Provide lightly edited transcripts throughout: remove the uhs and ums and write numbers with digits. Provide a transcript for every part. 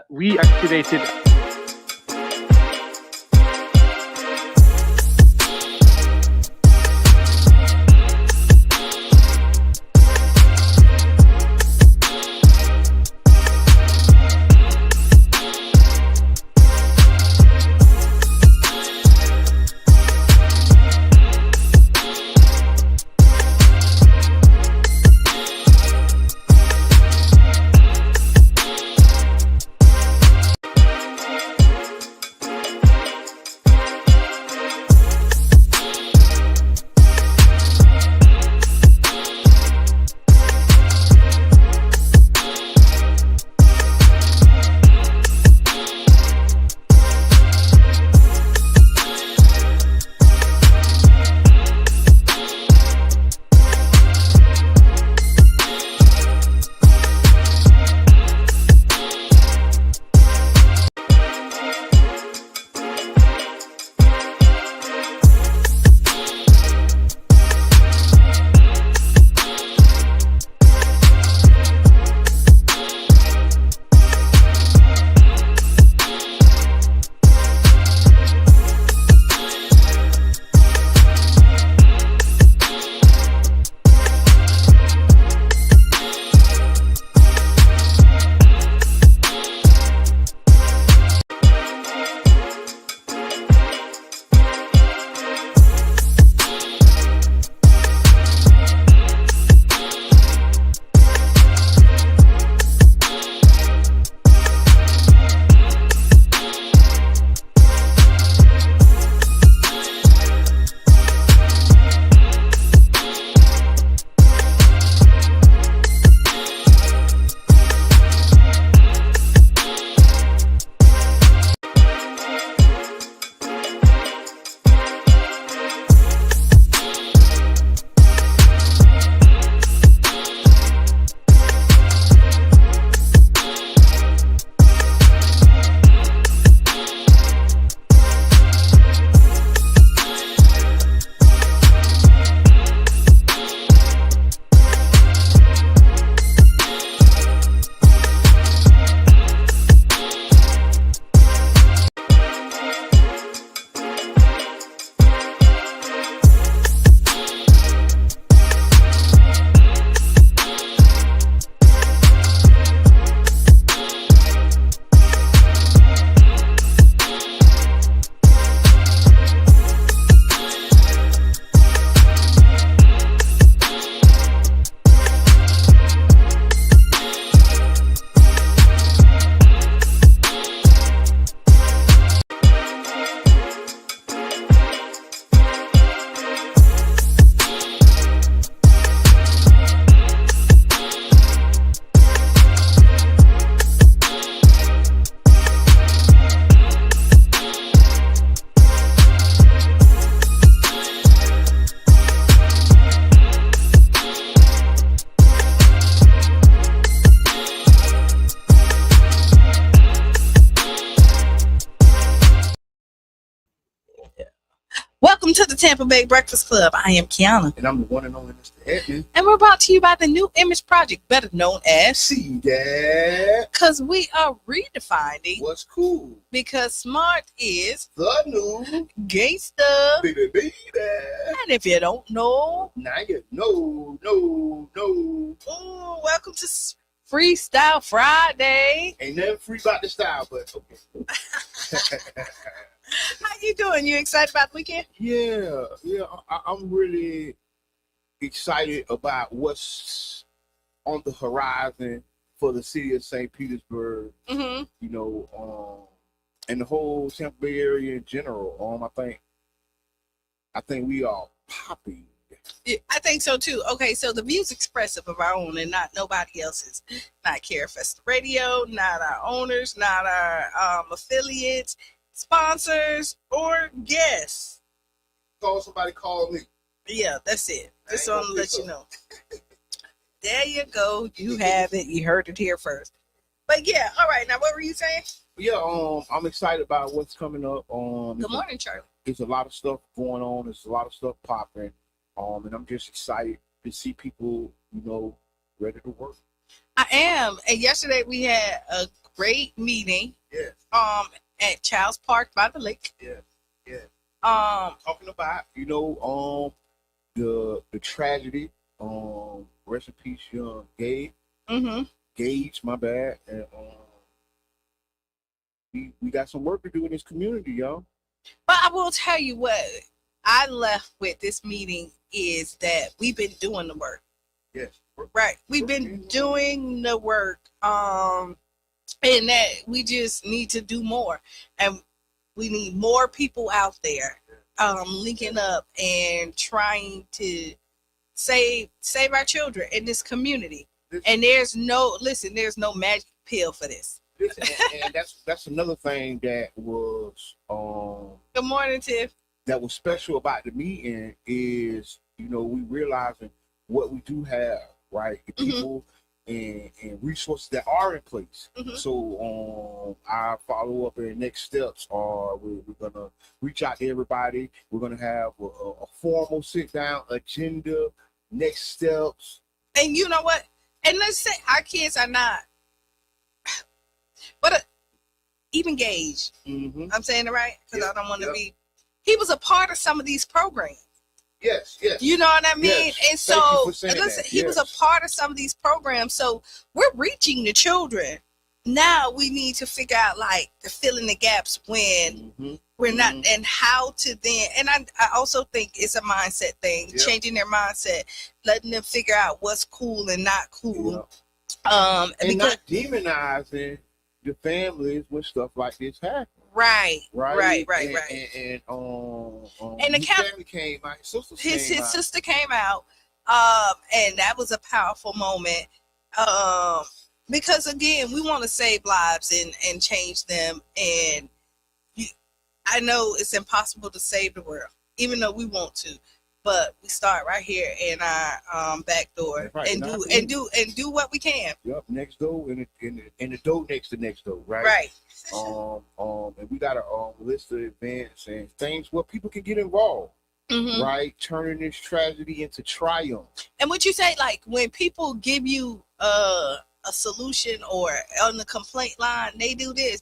We activated. Welcome to the Tampa Bay Breakfast Club. I am Kiana. And I'm the one and only Mr. Edmund. And we're brought to you by the New Image Project, better known as See that? Because we are redefining What's cool? because smart is The new gangsta. baby. And if you don't know, Now you know, no. ooh, welcome to Freestyle Friday. Ain't nothing free about the style, but okay. How you doing? You excited about the weekend? Yeah. I'm really excited about what's on the horizon for the city of St. Petersburg. Mm-hmm. You know, and the whole Tampa Bay area in general. I think we are popping. Yeah, I think so too. Okay, so the view's expressive of our own and not nobody else's. Not Carefest Radio, not our owners, not our affiliates, sponsors, or guests. Somebody call me. Yeah, that's it. Just I want ain't to gonna let pick you know. There you go. You have it. You heard it here first. But yeah, all right. Now, what were you saying? Yeah, I'm excited about what's coming up. Good morning, Charlie. There's a lot of stuff going on. There's a lot of stuff popping. And I'm just excited to see people, ready to work. I am. And yesterday we had a great meeting Yes, at Childs Park by the lake. yes, yes. Um, Talking about, the tragedy, rest in peace, young mhm. Gage, my bad. And we got some work to do in this community, y'all. But I will tell you what I left with this meeting is that we've been doing the work. Yes. Right. We've been doing the work. And that we just need to do more. And we need more people out there linking up and trying to save our children in this community. And there's no magic pill for this. Listen, and that's another thing that was Good morning, Tiff. that was special about the meeting is, we realizing what we do have, right? The people and resources that are in place. So our follow up and next steps are we're gonna reach out to everybody. We're gonna have a formal sit down agenda, next steps. And you know what? And let's say our kids are not, but even Gage, I'm saying it right because I don't want to be. He was a part of some of these programs. Yes. You know what I mean? Yes. And so, listen, he was a Yes. part of some of these programs. So we're reaching the children. Now we need to figure out like the filling the gaps when we're not, and how to then. And I also think it's a mindset thing, changing their mindset, letting them figure out what's cool and not cool. And Because, not demonizing the families when stuff like this happens. right. And And the his cap- family came out. His sister came out, and that was a powerful moment. Because again, we want to save lives and change them. And I know it's impossible to save the world, even though we want to. But we start right here in our back door and do what we can. Yep, next door and the door next to next door, right? Right. And we got a list of events and things where people can get involved, right? Turning this tragedy into triumph. And what you say, like when people give you a solution or on the complaint line, they do this.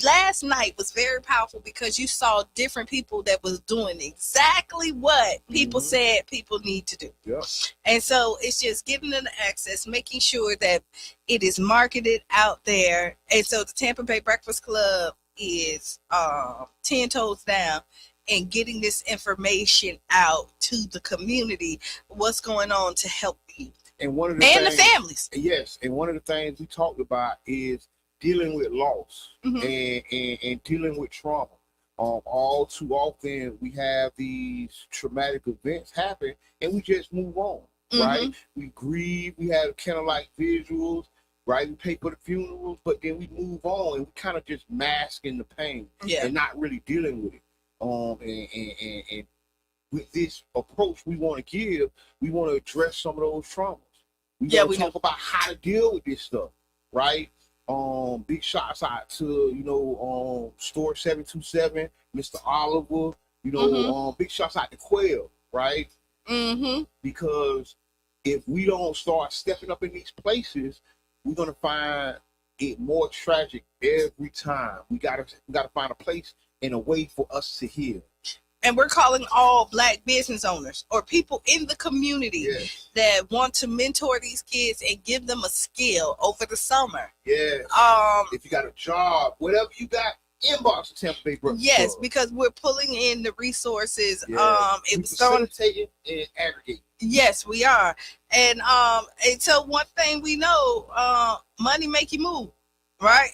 Last night was very powerful because you saw different people that was doing exactly what people said people need to do. Yep. And so it's just giving them the access, making sure that it is marketed out there. And so the Tampa Bay Breakfast Club is 10 toes down and getting this information out to the community, what's going on to help you. And one of the families. Yes, and one of the things we talked about is dealing with loss and dealing with trauma. All too often we have these traumatic events happen and we just move on, right? We grieve, we have kind of like visuals, right? We pay for the funerals, but then we move on and we kind of just masking the pain and not really dealing with it. And with this approach we want to give, we want to address some of those traumas. We talk about how to deal with this stuff, right? Big shots out to Store 727, Mr. Oliver, big shots out to Quail, right? Because if we don't start stepping up in these places, we're gonna find it more tragic every time. We gotta find a place and a way for us to heal. And we're calling all Black business owners or people in the community that want to mentor these kids and give them a skill over the summer. Yes. If you got a job, whatever you got, inbox the Tampa Bay Breakfast Club. Because we're pulling in the resources. It was facilitating and aggregating. Yes, we are. And so one thing we know, money make you move, right?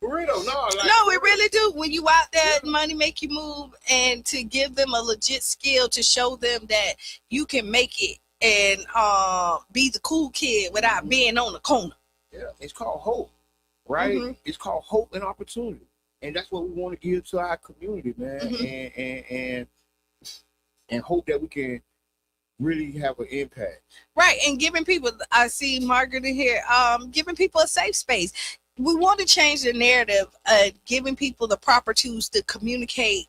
For real, no, we really do. When you out there, money make you move, and to give them a legit skill to show them that you can make it and be the cool kid without being on the corner. Yeah, it's called hope, right? It's called hope and opportunity, and that's what we want to give to our community, man, and hope that we can really have an impact. Right, and giving people, I see Margaret in here, giving people a safe space. We want to change the narrative, giving people the proper tools to communicate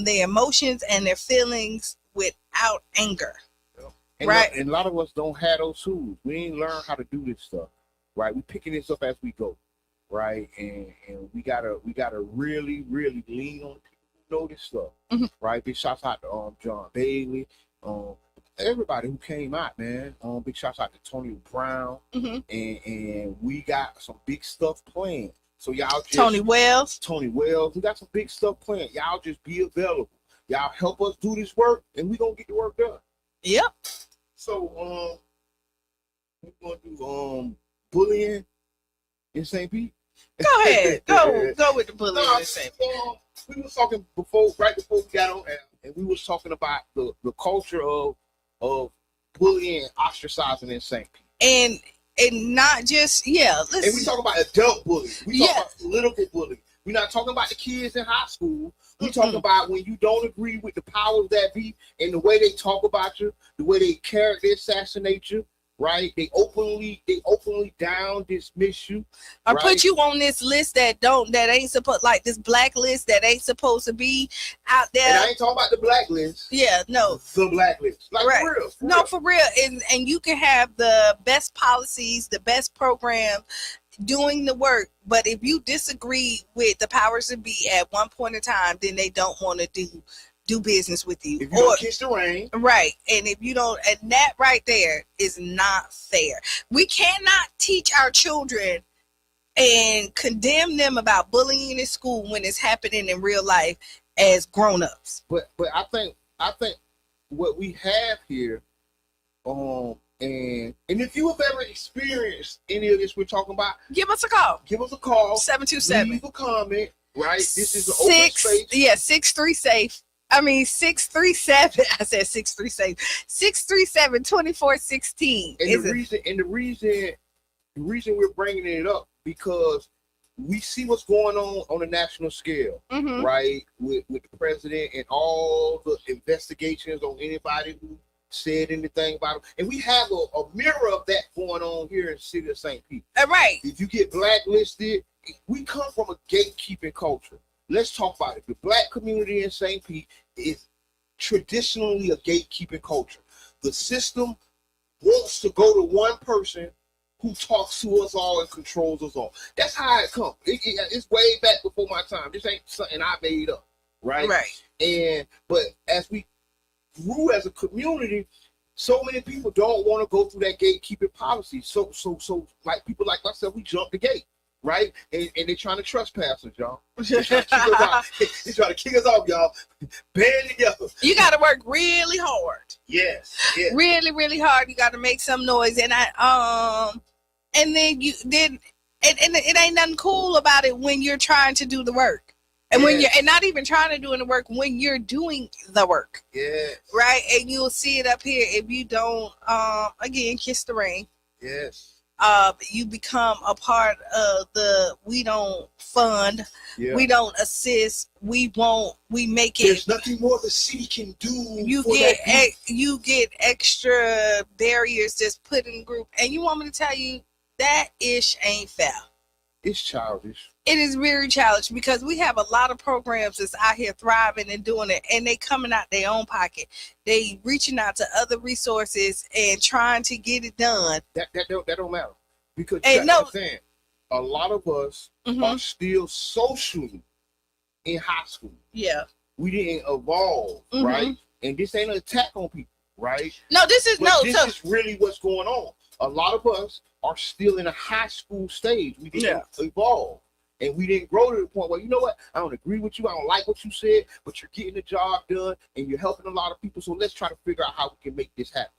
their emotions and their feelings without anger. And right. And a lot of us don't have those tools. We ain't learn how to do this stuff, right? We picking this up as we go. right? And we gotta really lean on the people who know this stuff, right? Big shouts out to John Bailey, everybody who came out, man. Big shouts out to Tony Brown, and we got some big stuff planned. So y'all just Tony Wells, we got some big stuff planned. Y'all just be available. Y'all help us do this work, and we gonna get the work done. Yep. So we're gonna do bullying in St. Pete. Go ahead. go with the bullying in St. Pete. We was talking right before we got on air, and we was talking about the culture of bullying and ostracizing in St. Pete. And not just, listen. And we talk about adult bullying. We talk about political bullying. We're not talking about the kids in high school. We talking about when you don't agree with the powers that be and the way they talk about you, the way they character assassinate you, right? They openly dismiss you. Or put you on this list that ain't supposed, like this blacklist that ain't supposed to be out there. And I ain't talking about the blacklist. Yeah, no. The blacklist. Like right. For real. No, for real. And you can have the best policies, the best program, doing the work, but if you disagree with the powers that be at one point in time, then they don't want to do business with you. If you don't kiss the rain. Right. And if you don't, and that right there is not fair. We cannot teach our children and condemn them about bullying in school when it's happening in real life as grown-ups. But I think what we have here, and if you have ever experienced any of this we're talking about, give us a call. 727. Leave a comment, right? This is an open space. Yeah, 63-SAFE. I mean 637. I said 637. 637-2416. And the reason we're bringing it up because we see what's going on a national scale, right? With the president and all the investigations on anybody who said anything about it. And we have a mirror of that going on here in the city of St. Pete. Right. If you get blacklisted, we come from a gatekeeping culture. Let's talk about it. The black community in St. Pete is traditionally a gatekeeping culture. The system wants to go to one person who talks to us all and controls us all. That's how it comes. It's way back before my time. This ain't something I made up, right? Right. But as we grew as a community, so many people don't want to go through that gatekeeping policy. So like people like myself, we jump the gate, right? And they're trying to trespass us, y'all. They're trying to kick us off, y'all. Band together. You got to work really hard. Yes. Really, really hard. You got to make some noise, and and then it ain't nothing cool about it when you're trying to do the work. And when you're, and not even trying to do the work, when you're doing the work. Yes. Right? And you'll see it up here if you don't, again, kiss the ring. Yes. You become a part of we don't fund, we don't assist, we make it. There's nothing more the city can do. You get extra barriers just put in the group. And you want me to tell you, that ish ain't fair. It's childish. It is very challenging because we have a lot of programs that's out here thriving and doing it, and they coming out their own pocket. They reaching out to other resources and trying to get it done. That don't matter because you understand, a lot of us are still socially in high school. Yeah, we didn't evolve, right? And this ain't an attack on people, right? No, this is this is really what's going on. A lot of us are still in a high school stage. We didn't evolve. And we didn't grow to the point where, you know what, I don't agree with you, I don't like what you said, but you're getting the job done and you're helping a lot of people. So let's try to figure out how we can make this happen.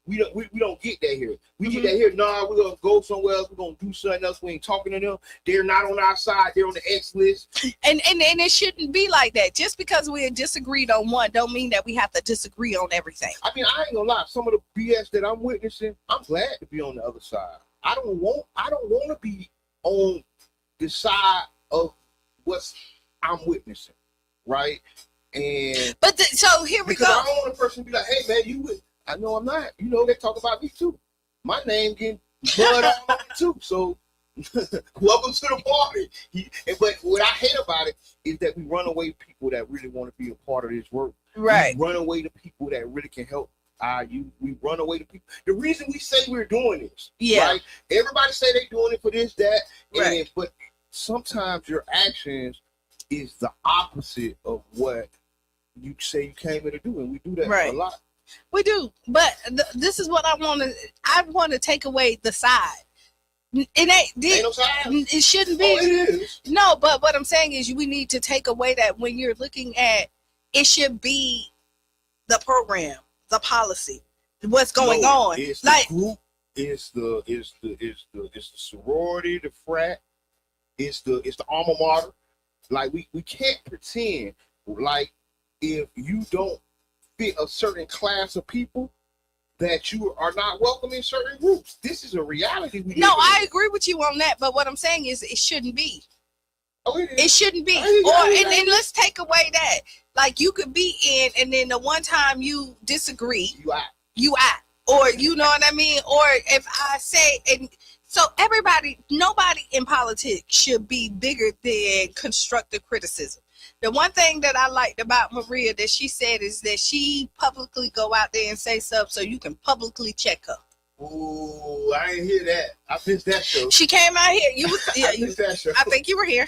We don't get that here. We get that here. Nah, we're gonna go somewhere else. We're gonna do something else. We ain't talking to them. They're not on our side. They're on the X list. And it shouldn't be like that. Just because we disagreed on one, don't mean that we have to disagree on everything. I mean, I ain't gonna lie. Some of the BS that I'm witnessing, I'm glad to be on the other side. I don't want to be on the side of what I'm witnessing, right? And so here we go. I don't want a person to be like, "Hey, man, you would." I know I'm not. You know, they talk about me too. My name getting blood all over too. So, welcome to the party. But what I hate about it is that we run away people that really want to be a part of this work. Right. We run away to people that really can help. We run away to people. The reason we say we're doing this, right? Everybody say they're doing it for this, that, right. But sometimes your actions is the opposite of what you say you came here to do, and we do that Right. a lot. We do, but this is what I want to. I want to take away the side. It ain't. Ain't no side? It shouldn't be. Oh, it is. No, but what I'm saying is we need to take away that when you're looking at it should be the program, the policy, what's going on. It's like the group, it's the sorority, the frat, it's the alma mater. Like we can't pretend like if you don't fit a certain class of people that you are not welcome in certain groups. This is a reality. No, I agree with you on that, but what I'm saying is it shouldn't be. Oh, it shouldn't be. And let's take away that. Like you could be in, and then the one time you disagree, you out. Or you know what I mean? Or if I say, and so nobody in politics should be bigger than constructive criticism. The one thing that I liked about Maria that she said is that she publicly go out there and say stuff so you can publicly check her. Ooh, I didn't hear that. I missed that show. She came out here. I missed that show. I think you were here.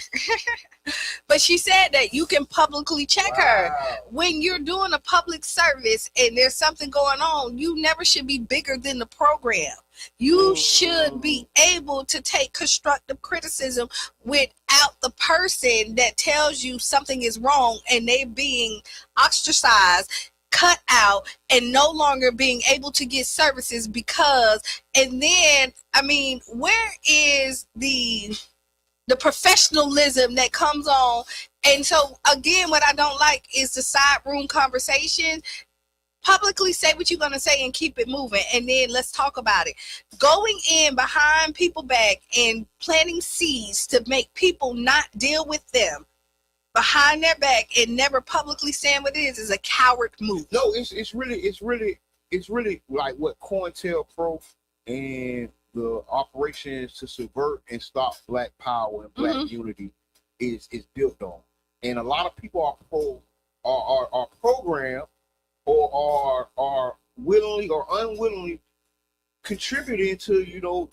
But she said that you can publicly check her. When you're doing a public service and there's something going on, you never should be bigger than the program. You should be able to take constructive criticism without the person that tells you something is wrong and they being ostracized, cut out, and no longer being able to get services because, and then, I mean, where is the professionalism that comes on? And so again, what I don't like is the side room conversation. Publicly say what you're going to say and keep it moving, and then let's talk about it. Going in behind people back and planting seeds to make people not deal with them behind their back and never publicly saying what it is a coward move. No, it's really like what COINTELPRO and the operations to subvert and stop Black power and Black unity is built on. And a lot of people are programmed or are willingly or unwillingly contributing to, you know,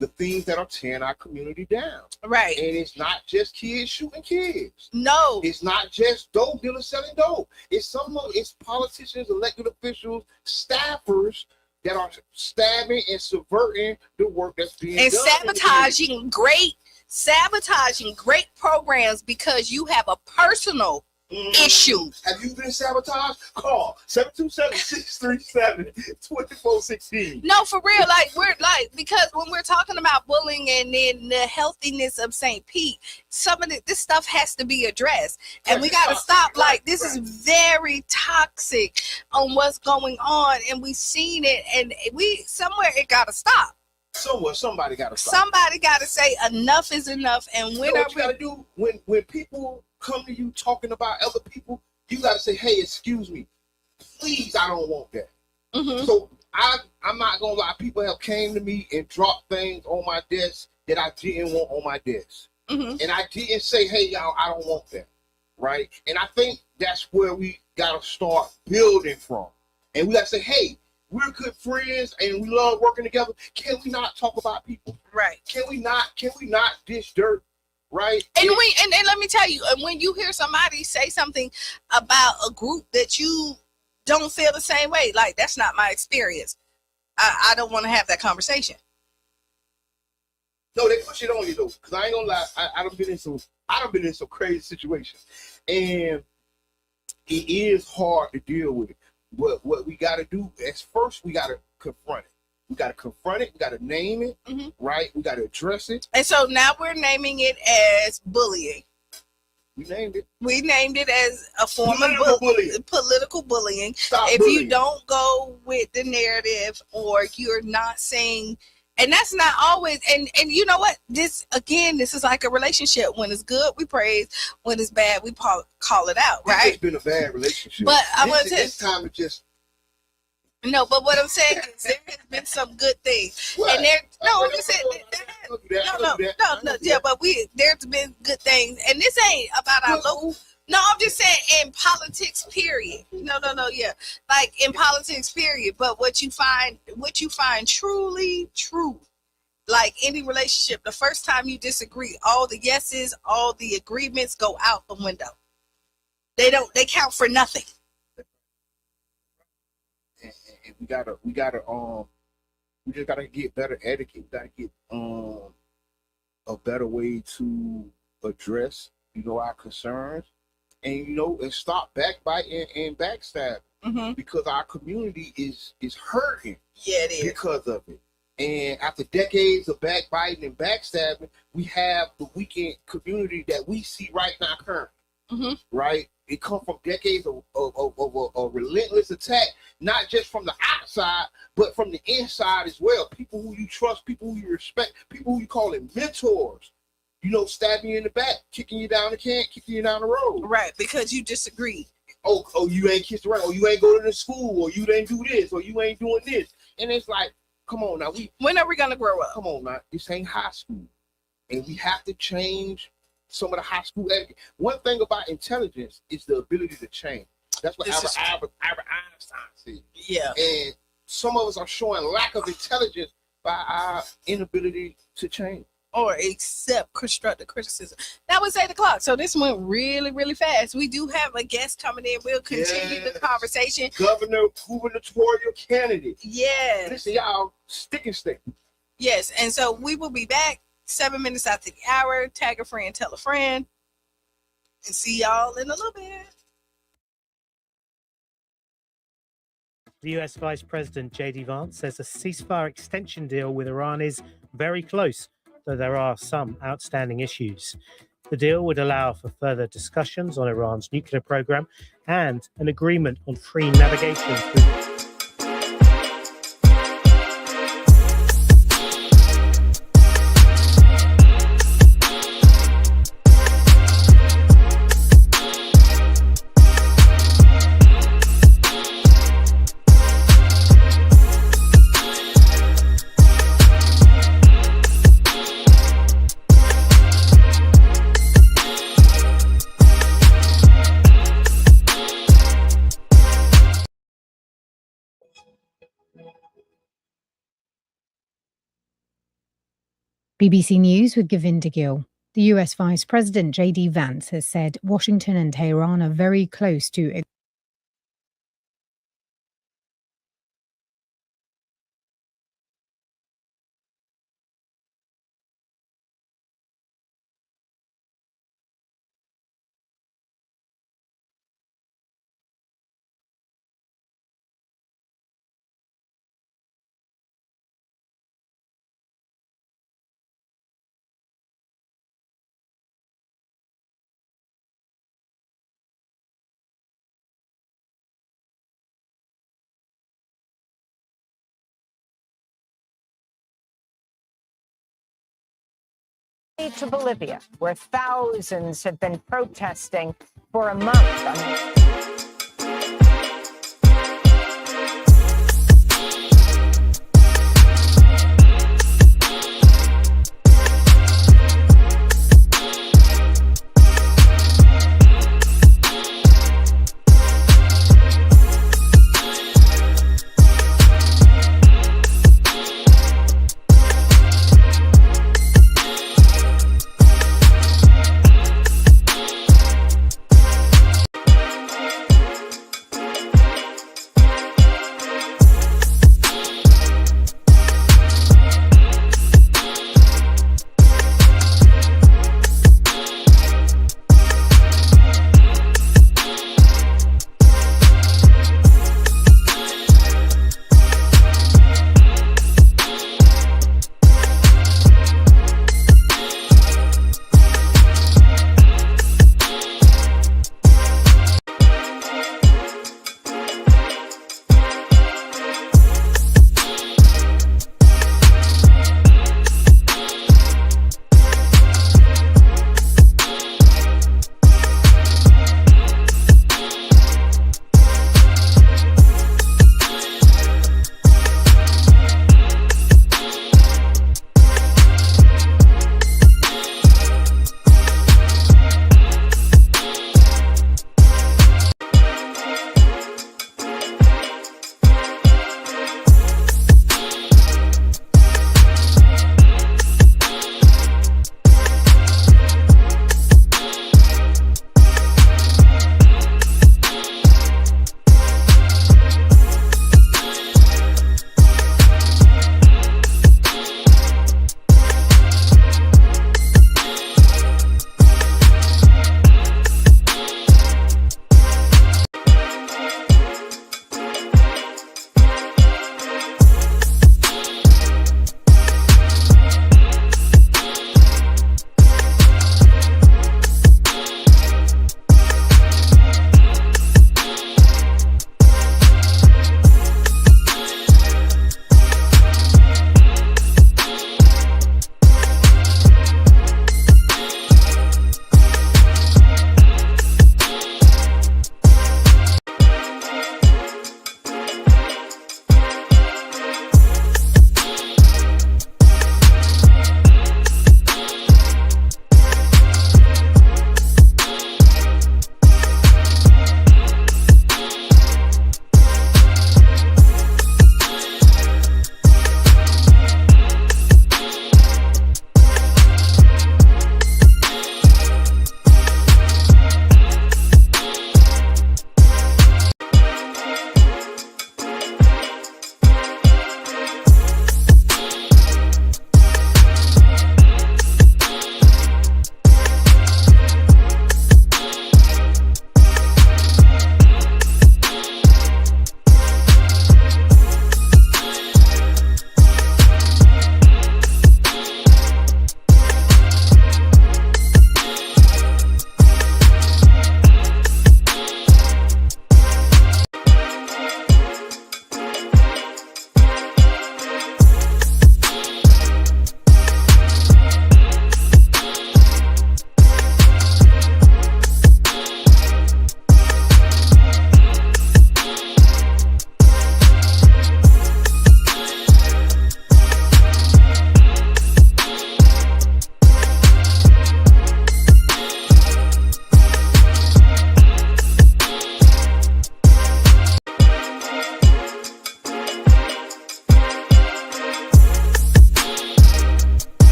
the things that are tearing our community down. Right. And it's not just kids shooting kids. No. It's not just dope dealers selling dope. It's politicians, elected officials, staffers that are stabbing and subverting the work that's being done. And sabotaging great programs because you have a personal issue. Have you been sabotaged? Call 727-637-2416. No, for real. Because when we're talking about bullying and then the healthiness of St. Pete, some of this stuff has to be addressed. And we got to stop. This is very toxic on what's going on. And we've seen it. And somewhere it got to stop. Somebody got to stop. Somebody got to say enough is enough. And what you got to do when people come to you talking about other people, you got to say, hey, excuse me, please, I don't want that. So I'm not gonna lie, people have came to me and dropped things on my desk that I didn't want on my desk, and I didn't say, hey, y'all, I don't want that, right? And I think that's where we gotta start building from, and we gotta say, hey, we're good friends and we love working together. Can we not talk about people? Right. Can we not dish dirt? Right. And let me tell you, when you hear somebody say something about a group that you don't feel the same way, like that's not my experience. I don't want to have that conversation. No, they push it on you though, because I ain't gonna lie, I done been in some crazy situations, and it is hard to deal with it. But what we got to do is first we got to confront it. We got to confront it. We got to name it, right? We got to address it. And so now we're naming it as bullying. We named it. We named it as a form of political bullying. Stop if bullying. You don't go with the narrative, or you're not saying, and that's not always, and you know what? This is like a relationship. When it's good, we praise. When it's bad, we call it out, right? It's been a bad relationship. But I want to this time it just. No, but what I'm saying is there has been some good things. What? And I'm just saying but there's been good things. And this ain't about our local. No, I'm just saying in politics, period. Like in politics, period. But what you find truly true Like any relationship, the first time you disagree, all the yeses, all the agreements go out the window. They count for nothing. And we just gotta get better etiquette. We gotta get a better way to address, our concerns, and and stop backbiting and backstabbing, because our community is hurting. Yeah, it is. Because of it. And after decades of backbiting and backstabbing, we have the weakened community that we see right now currently. Right? It comes from decades of a relentless attack, not just from the outside, but from the inside as well. People who you trust, people who you respect, people who you call it mentors, stabbing you in the back, kicking you down the can, kicking you down the road. Right, because you disagree. Oh, you ain't kissed around, or you ain't go to the school, or you didn't do this, or you ain't doing this. And it's like, come on now. When are we going to grow up? Come on now. This ain't high school. And we have to change some of the high school etiquette. One thing about intelligence is the ability to change. That's what Albert Einstein said. Yeah. And some of us are showing lack of intelligence by our inability to change. Or accept constructive criticism. That was 8 o'clock, so this went really, really fast. We do have a guest coming in. We'll continue the conversation. Gubernatorial candidate. Yes. Listen, y'all, stick and stick. Yes, and so we will be back 7 minutes after the hour. Tag a friend, tell a friend, and see y'all in a little bit. The US Vice President J.D. Vance says a ceasefire extension deal with Iran is very close, though there are some outstanding issues. The deal would allow for further discussions on Iran's nuclear program and an agreement on free navigation through BBC News with Govinda Gill. The US Vice President J.D. Vance has said Washington and Tehran are very close to to Bolivia, where thousands have been protesting for a month.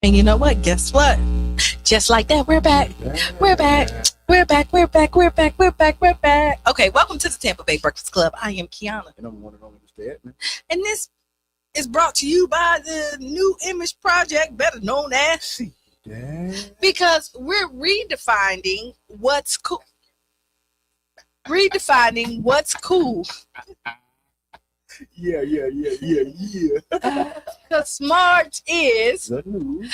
And you know what? Guess what? Just like that, we're back. We're back. We're back. We're back. We're back. We're back. We're back. Okay, welcome to the Tampa Bay Breakfast Club. I am Kiana. And I'm one and only Mr. Edmund. And this is brought to you by the New Image Project, better known as See that? because we're redefining what's cool. Redefining what's cool. Yeah. Because smart is The new.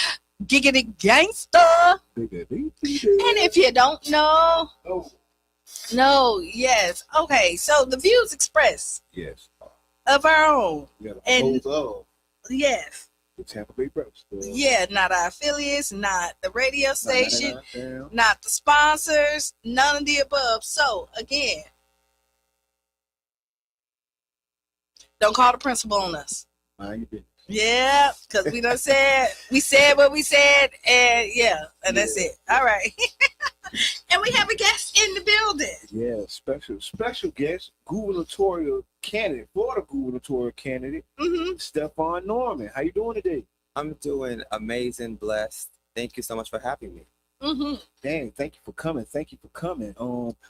giggity gangster. And if you don't know, Oh, yes. Okay, so the views expressed yes. of our own. Yeah, the And- host of Yes. the Tampa Bay Breakfast Club. Yeah, not our affiliates, not the radio station, Down. not the sponsors, none of the above. So again, don't call the principal on us. Mind your business. Yeah, because we said what we said, and that's it. All right. And we have a guest in the building. Yeah, special guest, gubernatorial candidate, Florida gubernatorial candidate, Mm-hmm. Stefan Norman. How you doing today? I'm doing amazing, blessed. Thank you so much for having me. Mm-hmm. Dang, thank you for coming.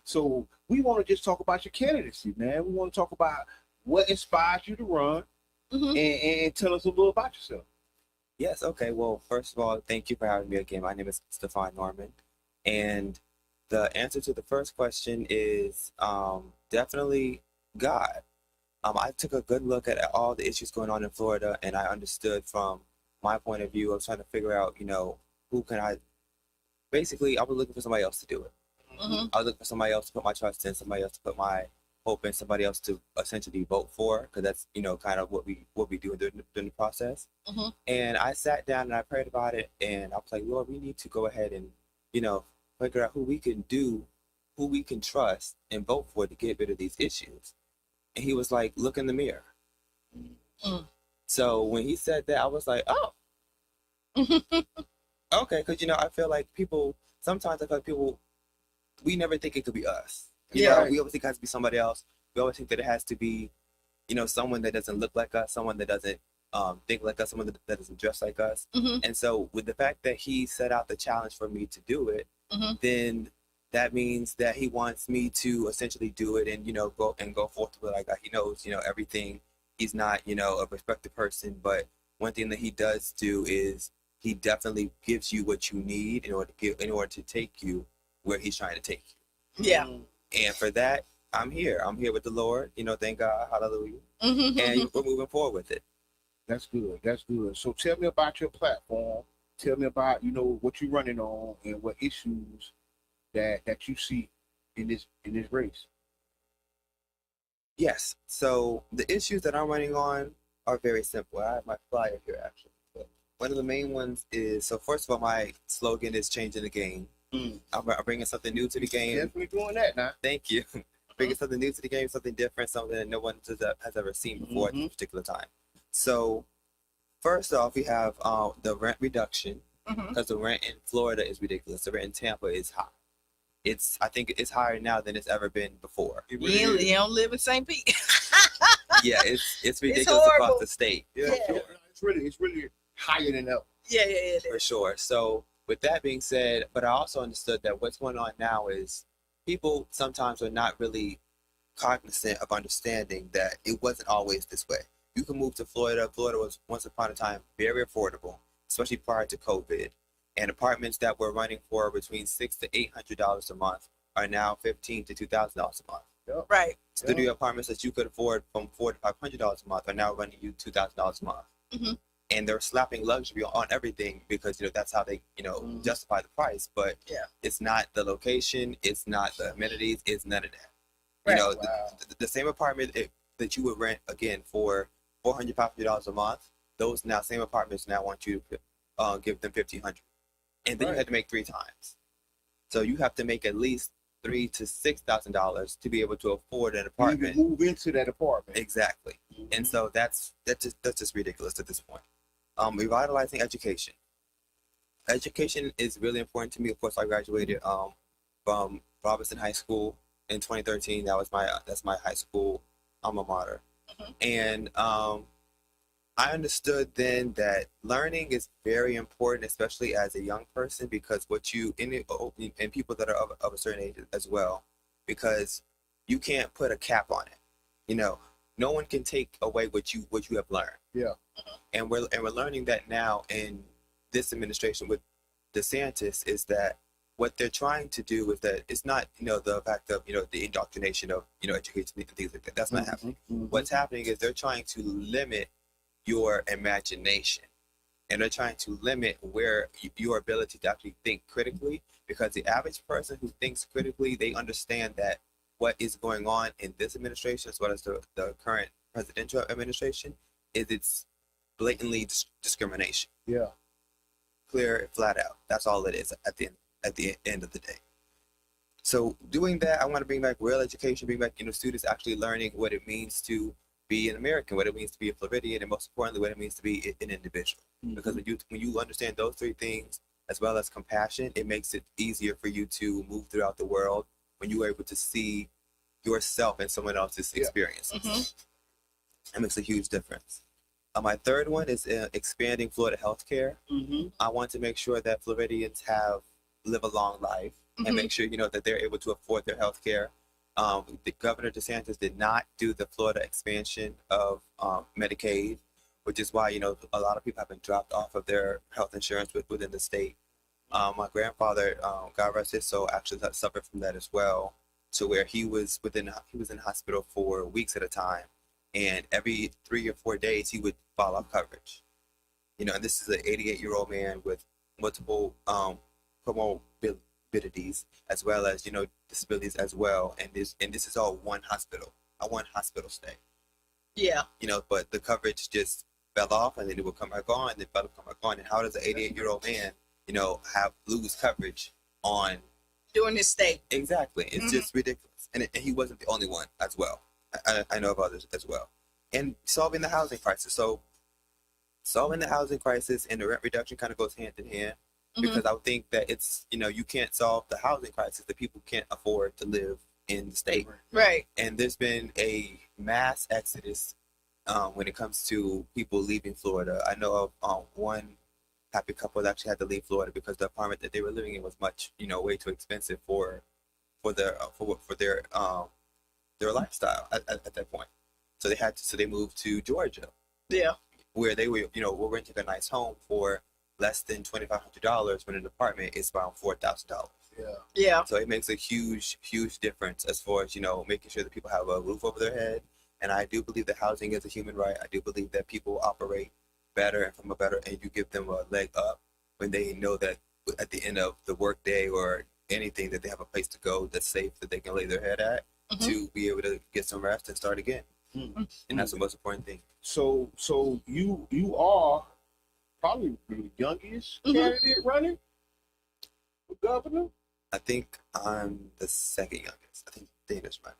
So we want to just talk about your candidacy, man. We want to talk about what inspires you to run, Mm-hmm. and tell us a little about yourself. Yes, okay. Well, first of all, thank you for having me again. My name is Stefan Norman. And the answer to the first question is definitely God. I took a good look at all the issues going on in Florida, and I understood from my point of view, I was trying to figure out, who can I, basically, I was looking for somebody else to do it. Mm-hmm. I was looking for somebody else to put my trust in, somebody else to put my hope in, somebody else to essentially vote for, because that's kind of what we do during the process. Mhm. And I sat down and I prayed about it, and I was like, Lord, we need to go ahead and figure out who we can trust and vote for to get rid of these issues. And he was like, look in the mirror. Mm. So when he said that, I was like, oh, okay, because I feel like sometimes I feel like people, we never think it could be us. Yeah. We always think it has to be somebody else. We always think that it has to be, someone that doesn't look like us, someone that doesn't think like us, someone that doesn't dress like us. Mhm. And so with the fact that he set out the challenge for me to do it, Mhm. then that means that he wants me to essentially do it and, go forth with it. Like he knows, everything. He's not, a respected person, but one thing that he does do is he definitely gives you what you need in order to take you where he's trying to take you. Yeah. And for that, I'm here. I'm here with the Lord. Thank God. Hallelujah. Mm-hmm. And we're moving forward with it. That's good. So tell me about your platform. Tell me about what you're running on and what issues that you see in this race. Yes. So the issues that I'm running on are very simple. I have my flyer here, actually. But one of the main ones is, so first of all, my slogan is changing the game. I'm bringing something new to the game. Definitely doing that now. Thank you. Bringing something new to the game, something different, something that no one has ever seen before at this particular time. So first off, we have the rent reduction, Mhm. because the rent in Florida is ridiculous. The rent in Tampa is high. I think it's higher now than it's ever been before. It really is. You don't live in St. Pete. Yeah, it's ridiculous across horrible. the state. Yeah, Yeah. It's really higher than that. Yeah, it For is. sure. So with that being said, but I also understood that what's going on now is people sometimes are not really cognizant of understanding that it wasn't always this way. You can move to Florida. Florida was once upon a time very affordable, especially prior to COVID. And apartments that were running for between $600 to $800 a month are now $1,500 to $2,000 a month. Right. Studio apartments that you could afford from $400 to $500 a month are now running you $2,000 a month. Mhm. And they're slapping luxury on everything because that's how they justify the price. But Yeah. it's not the location, it's not the amenities, it's none of that. Right. Wow. The same apartment that you would rent again for $400, $500 a month, those now same apartments now want you to give them $1,500, and then you Right. had to make 3 times. So you have to make at least $3,000 to $6,000 to be able to afford an You apartment. even move into that apartment. Exactly. And so that's just ridiculous at this point. Revitalizing education. Education is really important to me. Of course, I graduated from Robinson High School in 2013. That's my high school alma mater. Mhm. And I understood then that learning is very important, especially as a young person, because what you and people that are of a certain age as well, because you can't put a cap on it. You know, no one can take away what you have learned. Yeah. And we're learning that now in this administration with DeSantis, is that what they're trying to do is that it's not, the fact of, the indoctrination of, education and things like that. That's not happening. What's happening is they're trying to limit your imagination, and they're trying to limit where your ability to actually think critically, because the average person who thinks critically, they understand that what is going on in this administration, as well as the current presidential administration, is it's blatantly discrimination. Yeah. Clear, flat out. That's all it is at the end of the day. So doing that, I want to bring back real education, bring back, students actually learning what it means to be an American, what it means to be a Floridian, and most importantly, what it means to be an individual. Because when you understand those three things, as well as compassion, it makes it easier for you to move throughout the world when you are able to see yourself in someone else's experiences. It makes a huge difference. My third one is expanding Florida healthcare. I want to make sure that Floridians live a long life, and make sure that they're able to afford their healthcare. The Governor DeSantis did not do the Florida expansion of Medicaid, which is why a lot of people have been dropped off of their health insurance within the state. My grandfather, God rest his soul, actually suffered from that as well, to where he was in hospital for weeks at a time, and every 3 or 4 days he would fall off coverage. And this is an 88-year-old man with multiple comorbidities, as well as disabilities as well, and this is all one hospital stay. Yeah. But the coverage just fell off, and then it would come back on, and then come back on. And how does an 88-year-old man lose coverage on during this stay? Exactly. It's just ridiculous. And he wasn't the only one as well. I know of others as well. And solving the housing crisis. So solving the housing crisis and the rent reduction kind of goes hand in hand, because I would think that it's, you can't solve the housing crisis if people can't afford to live in the state. Right. And there's been a mass exodus when it comes to people leaving Florida. I know of one happy couple that actually had to leave Florida because the apartment that they were living in was much, way too expensive for their lifestyle at that point. So they moved to Georgia. Yeah. Where they were, were renting a nice home for less than $2,500 when an apartment is around $4,000. Yeah. Yeah. So it makes a huge, huge difference as far as, making sure that people have a roof over their head. And I do believe that housing is a human right. I do believe that people operate better and you give them a leg up when they know that at the end of the workday or anything, that they have a place to go that's safe, that they can lay their head at, to be able to get some rest and start again. And that's the most important thing. So you are probably the youngest candidate running for governor. I think I'm the second youngest. I think Dana's running.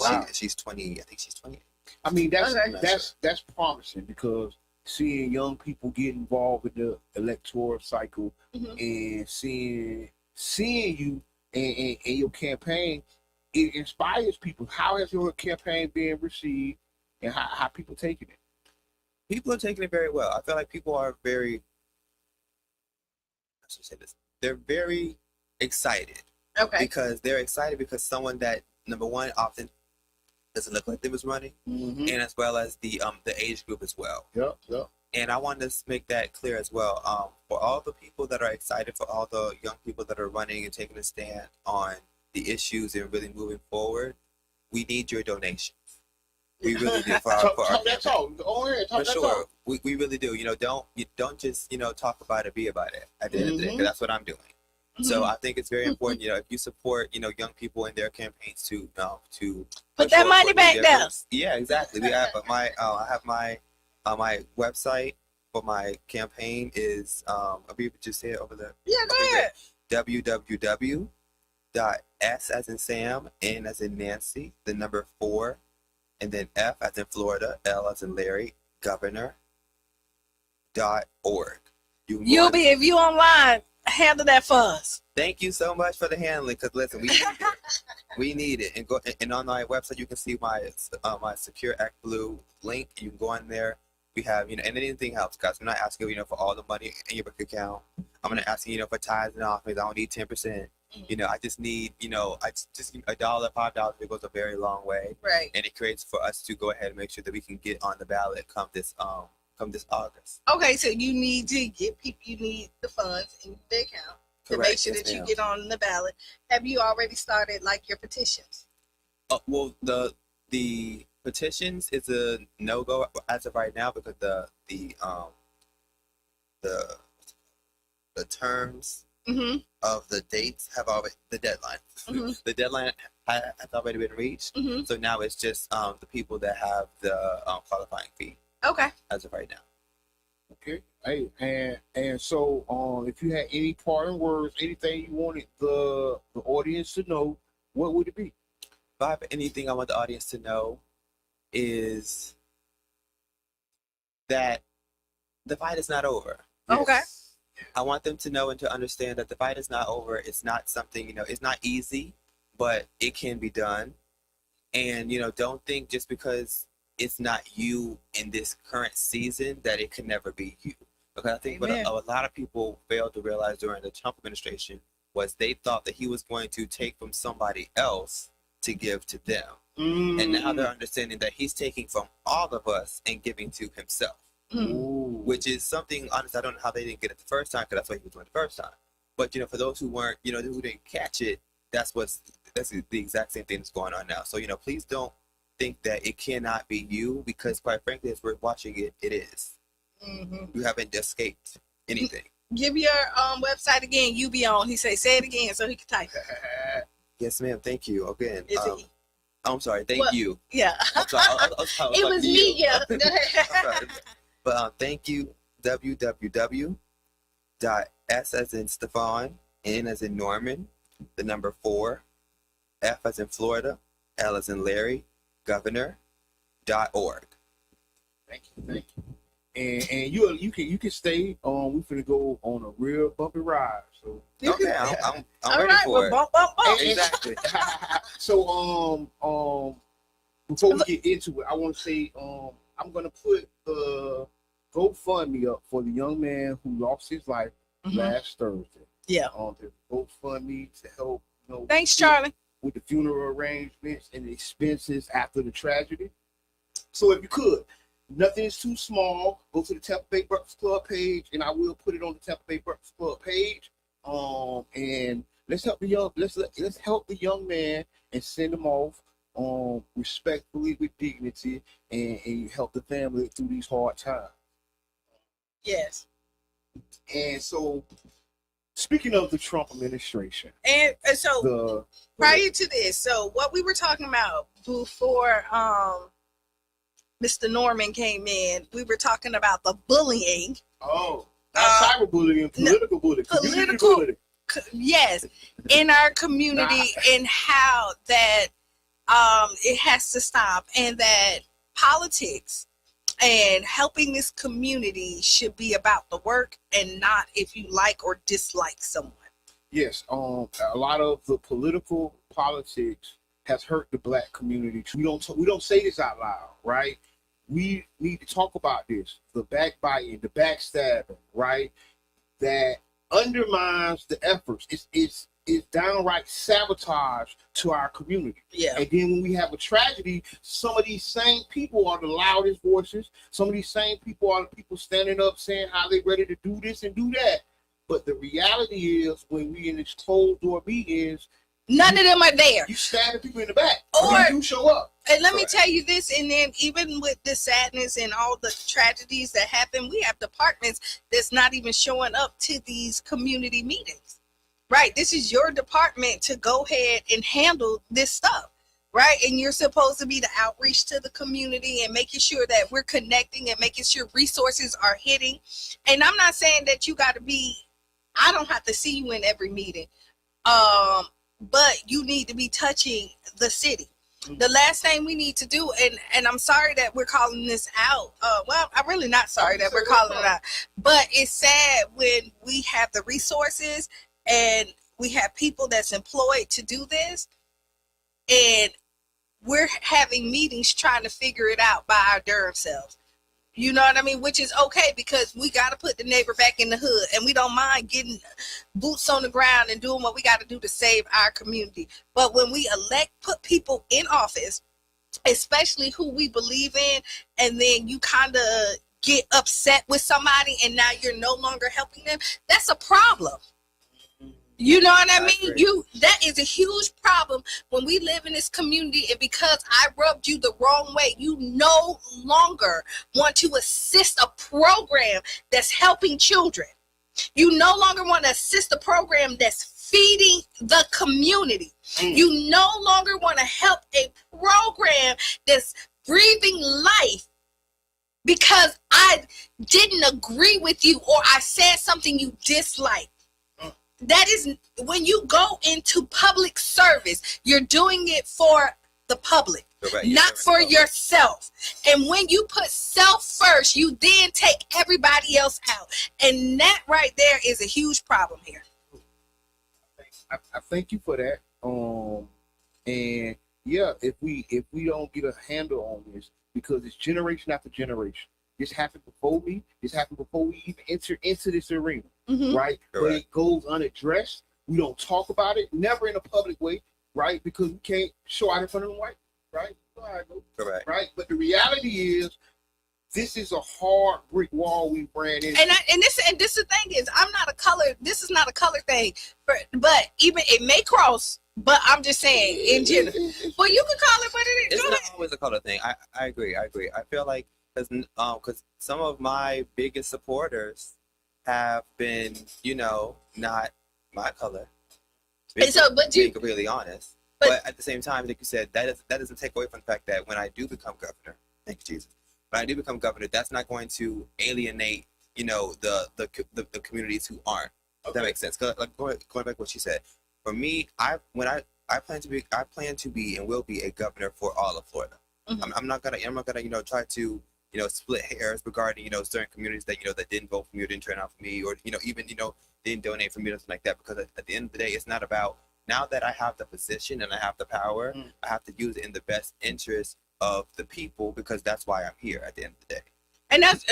Wow. She's 20. I think she's 20. I mean, that's promising, because seeing young people get involved in the electoral cycle and seeing you and your campaign, it inspires people. How has your campaign been received, and how people taking it? People are taking it very well. I feel like people are very, I should say this, they're very excited. Okay. Because they're excited because someone that, number one, often doesn't look like they was running, and as well as the age group as well. Yep. And I wanted to make that clear as well. For all the people that are excited, for all the young people that are running and taking a stand on the issues and really moving forward, we need your donations. We really do for our that's all. Go ahead. For sure. We really do. Don't just talk about it, be about it at the end of the day, 'cause that's what I'm doing. So I think it's very important, if you support, young people in their campaigns to put that money back down. Yeah, exactly. We have I have my website for my campaign is I'll be able to say it over there. Yeah, go ahead. www.s as in Sam, N as in Nancy, the number 4, and then F as in Florida, L as in Larry, governor.org. If you online, handle that for us. Thank you so much for the handling, because listen, we need it. And on my website you can see my my Secure Act Blue link. You can go on there, We have, and anything helps, guys. I'm not asking, for all the money in your bank account. I'm gonna ask you, for tithes and offerings. I don't need 10%. I just need, just $1, $5. It goes a very long way, Right. and it creates for us to go ahead and make sure that we can get on the ballot come this August. Okay, so you need to get people. You need the funds in the account to make sure that you get on the ballot. Have you already started like your petitions? Well, the petitions is a no-go as of right now because the terms of the dates have already the deadline. The deadline has already been reached. So now it's just the people that have the qualifying fee. Okay. As of right now. Okay. Hey, and so if you had any parting words, anything you wanted the audience to know, what would it be? If I have anything I want the audience to know is that the fight is not over. Okay. I want them to know and to understand that the fight is not over. It's not something, it's not easy, but it can be done. And, don't think just because it's not you in this current season that it can never be you. Because I think what a lot of people failed to realize during the Trump administration was they thought that he was going to take from somebody else to give to them. And now they're understanding that he's taking from all of us and giving to himself. Which is something, honestly, I don't know how they didn't get it the first time, because that's what he was doing the first time. But, for those who weren't, who didn't catch it, that's the exact same thing that's going on now. So, please don't think that it cannot be you, because quite frankly, as we're watching it, it is. You haven't escaped anything. Give your website again. You be on. He say it again so he can type it. Yes, ma'am. Thank you again. Is it? I'm sorry. Thank you. Yeah. I'm sorry. It was me. Yeah. But thank you. www.s as in Stefan, N as in Norman, the number 4, F as in Florida, L as in Larry, governor.org. Thank you. And you can stay. We finna go on a real bumpy ride. So okay, I'm all ready right, for it. Bump. Exactly. So before we get into it, I want to say I'm gonna put the GoFundMe up for the young man who lost his life last Thursday. Yeah. The GoFundMe to help. Thanks, Charlie. With the funeral arrangements and the expenses after the tragedy. So if you could, nothing is too small. Go to the Tampa Bay Breakfast Club page, and I will put it on the Tampa Bay Breakfast Club page. And let's help the young man and send him off respectfully with dignity, and help the family through these hard times. Yes. And so, speaking of the Trump administration, and so prior to this, so what we were talking about before Mr. Norman came in, we were talking about the bullying. Not cyberbullying, political bullying, community bullying. Yes, in our community, and how that it has to stop, and that politics and helping this community should be about the work and not if you like or dislike someone. Yes, a lot of the political politics has hurt the Black community. We don't say this out loud, right? We need to talk about this. The backbiting, the backstabbing, right? That undermines the efforts. It's downright sabotage to our community. Yeah. And then when we have a tragedy, some of these same people are the loudest voices. Some of these same people are the people standing up saying how they're ready to do this and do that. But the reality is, when we in these closed door meetings, none of them are there. You stabbing people in the back, or you show up. And let me tell you this, and then even with the sadness and all the tragedies that happen, we have departments that's not even showing up to these community meetings. Right? This is your department to go ahead and handle this stuff. Right? And you're supposed to be the outreach to the community and making sure that we're connecting and making sure resources are hitting. And I'm not saying that you got to be, I don't have to see you in every meeting. But you need to be touching the city. The last thing we need to do, and I'm sorry that we're calling this out. Well, I'm really not sorry that we're calling it out. But it's sad when we have the resources and we have people that's employed to do this, and we're having meetings trying to figure it out by our darn selves. You know what I mean? Which is okay, because we got to put the neighbor back in the hood, and we don't mind getting boots on the ground and doing what we got to do to save our community. But when we put people in office, especially who we believe in, and then you kind of get upset with somebody and now you're no longer helping them, that's a problem. You know what I mean? That is a huge problem when we live in this community, and because I rubbed you the wrong way, you no longer want to assist a program that's helping children. You no longer want to assist a program that's feeding the community. You no longer want to help a program that's breathing life because I didn't agree with you or I said something you dislike. That is, when you go into public service, you're doing it for the public, not for yourself. And when you put self first, you then take everybody else out. And that right there is a huge problem here. I thank you for that. And yeah, if we don't get a handle on this, because it's generation after generation. This happened before me. This happened before we even enter into this arena, right? But it goes unaddressed. We don't talk about it, never in a public way, right? Because we can't show out in front of them white, right? Correct. Right? But the reality is, this is a hard brick wall we ran into. And this the thing is, I'm not a color. This is not a color thing, but even it may cross. But I'm just saying in general. Well, you can call it what it is. It's not always a color thing. I agree. I feel like because some of my biggest supporters have been, not my color. And so, being really honest. But at the same time, like you said, that doesn't take away from the fact that when I do become governor, thank you, Jesus. When I do become governor, that's not going to alienate, the communities who aren't. If that makes sense. Cause like going back to what she said, for me, I plan to be and will be a governor for all of Florida. I'm not gonna try to split hairs regarding certain communities that that didn't vote for me or didn't turn out for me, or even didn't donate for me or something like that. Because at the end of the day, it's not about, now that I have the position and I have the power, I have to use it in the best interest of the people, because that's why I'm here at the end of the day. And that's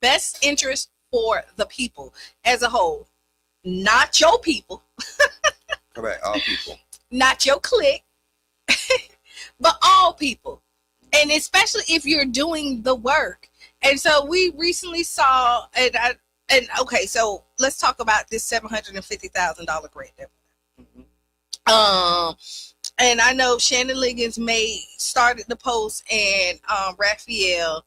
best interest for the people as a whole, not your people. Correct, all people. Not your clique, but all people. And especially if you're doing the work. And so we recently saw, okay, so let's talk about this $750,000 grant. And I know Shannon Liggins started the post, and Raphael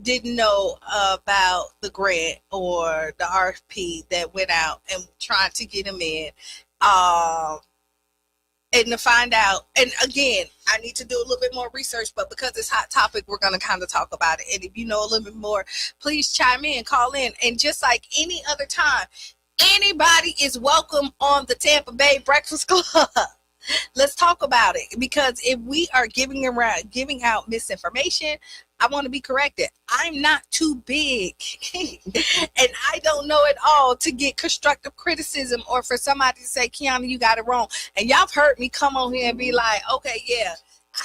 didn't know about the grant or the RFP that went out and trying to get him in. And to find out, and again, I need to do a little bit more research, but because it's hot topic, we're going to kind of talk about it. And if you know a little bit more, please chime in, call in. And just like any other time, anybody is welcome on the Tampa Bay Breakfast Club. Let's talk about it, because if we are giving out misinformation, I want to be corrected. I'm not too big and I don't know it all to get constructive criticism or for somebody to say, Kiana, you got it wrong. And y'all have heard me come on here and be like, okay, yeah,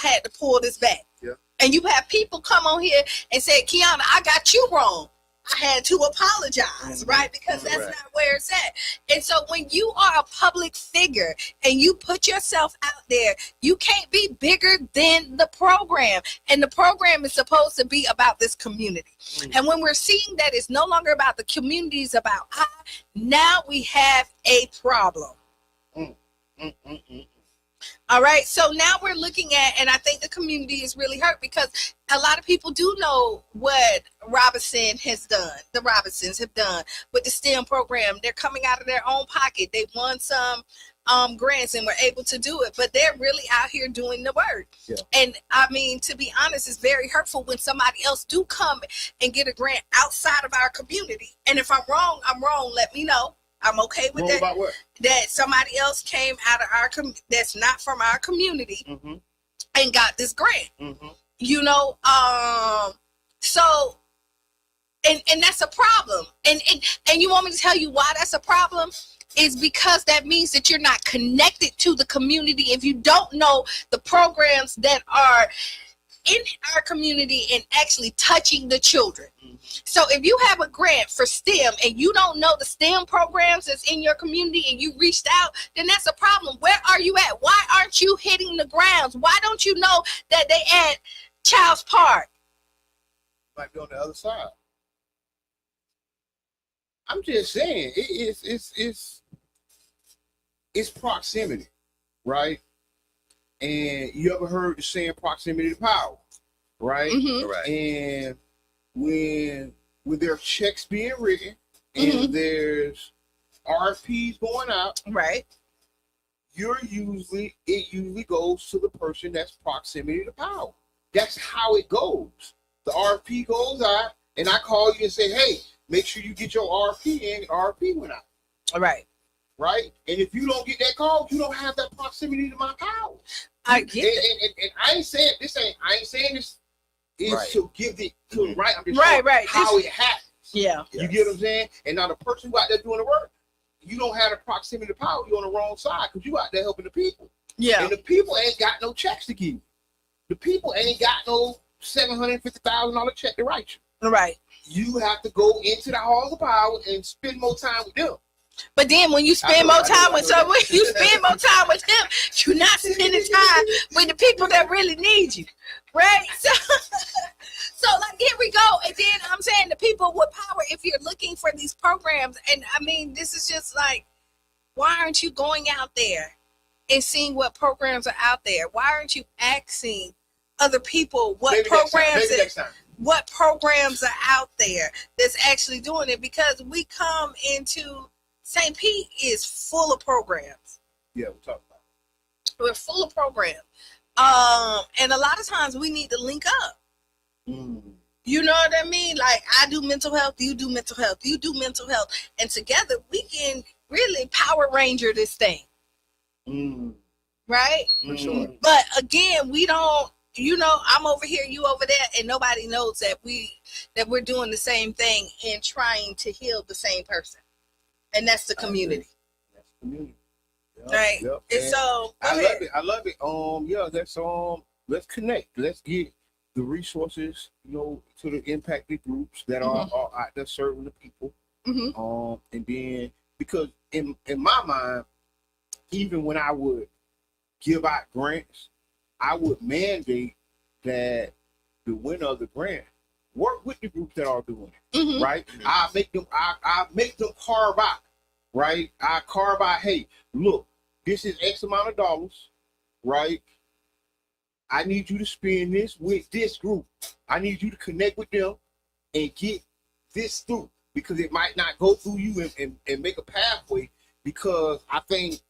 I had to pull this back. Yeah. And you have people come on here and say, Kiana, I got you wrong. I had to apologize, right? Because that's not where it's at. And so when you are a public figure and you put yourself out there, you can't be bigger than the program. And the program is supposed to be about this community. And when we're seeing that it's no longer about the community, it's about now we have a problem. All right, so now we're looking at, and I think the community is really hurt because a lot of people do know what Robinson has done. The Robinsons have done with the STEM program. They're coming out of their own pocket. They won some grants and were able to do it, but they're really out here doing the work. Yeah. And I mean, to be honest, it's very hurtful when somebody else do come and get a grant outside of our community. And if I'm wrong, let me know. I'm okay with that. About what? That somebody else came out of our that's not from our community and got this grant. So and that's a problem. And you want me to tell you why that's a problem? Is because that means that you're not connected to the community if you don't know the programs that are in our community and actually touching the children. So if you have a grant for STEM and you don't know the STEM programs that's in your community and you reached out, then that's a problem. Where are you at? Why aren't you hitting the grounds? Why don't you know that they at Child's Park? Might be on the other side. I'm just saying, it's proximity, right? And you ever heard the saying proximity to power, right? Right. And when there are checks being written and there's RFPs going out, Right. it usually goes to the person that's proximity to power. That's how it goes. The RFP goes out, and I call you and say, hey, make sure you get your RFP in. RFP went out. Right. Right? And if you don't get that call, you don't have that proximity to my power. I get it. And I ain't saying this is Right. to give it to the right. I'm just Right, saying right. how it happens. Yeah. You get what I'm saying? And now the person who out there doing the work, you don't have the proximity to power. You're on the wrong side because you out there helping the people. Yeah. And the people ain't got no checks to give you. The people ain't got no $750,000 check to write you. Right. You have to go into the halls of power and spend more time with them. But then when you spend more time with someone, you spend more time with them, you're not spending time with the people that really need you. Right? So like here we go. And then I'm saying the people with power, if you're looking for these programs, and I mean this is just like, why aren't you going out there and seeing what programs are out there? Why aren't you asking other people what Maybe programs next time. what programs are out there that's actually doing it? Because we come into St. Pete is full of programs. Yeah, we'll talk about it. We're full of programs. And a lot of times we need to link up. You know what I mean? Like I do mental health, you do mental health, you do mental health. And together we can really Power Ranger this thing. Right? For sure. But again, we don't, I'm over here, you over there, and nobody knows that we're doing the same thing and trying to heal the same person. And that's the community. That's the community. Yep, Right. yep. And And so I love it. Let's connect. Let's get the resources, to the impacted groups that are out there serving the people. And then because in my mind, even when I would give out grants, I would mandate that the winner of the grant work with the groups that are doing it. Right? I make them carve out. Right? I carve out, hey, look, this is X amount of dollars, right? I need you to spend this with this group. I need you to connect with them and get this through, because it might not go through you and make a pathway, because I think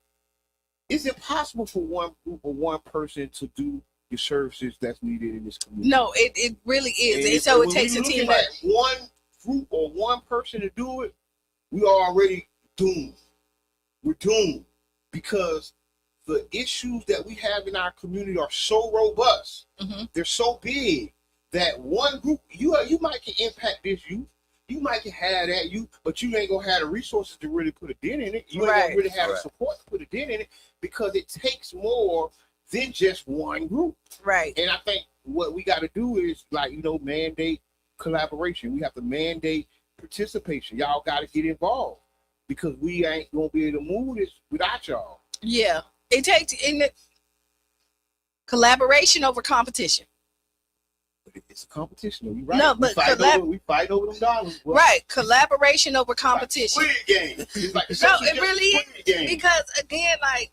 it's impossible for one group or one person to do the services that's needed in this community. No, it really is. And so it takes a team. One group or one person to do it, we are already doomed. We're doomed because the issues that we have in our community are so robust. They're so big that one group, you might can impact this youth. You might can have that youth, but you ain't gonna have the resources to really put a dent in it. You ain't gonna really have the support to put a dent in it, because it takes more than just one group. Right. And I think what we got to do is mandate collaboration. We have to mandate participation. Y'all got to get involved, because we ain't gonna be able to move this without y'all. Yeah. It takes collaboration over competition. But it's a competition. Though. You right. No, but we fight over them dollars. Bro. Right. Collaboration over competition. It's like Squid Game. It's like No, it really is. Squid Game. Because again, like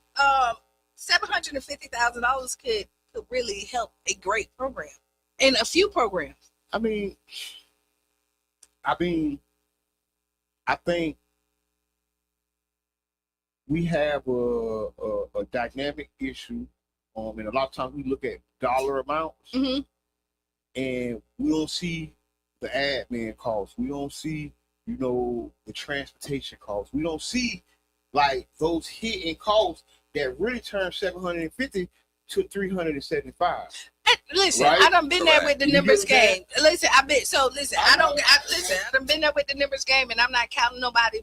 $750,000 could really help a great program and a few programs. I think we have a dynamic issue, and a lot of times we look at dollar amounts, and we don't see the admin costs. We don't see, the transportation costs. We don't see like those hidden costs that really turn 750 to 375. Listen, Right? I done been there with the You numbers get what I'm game. Listen, I done been there with the numbers game, and I'm not counting nobody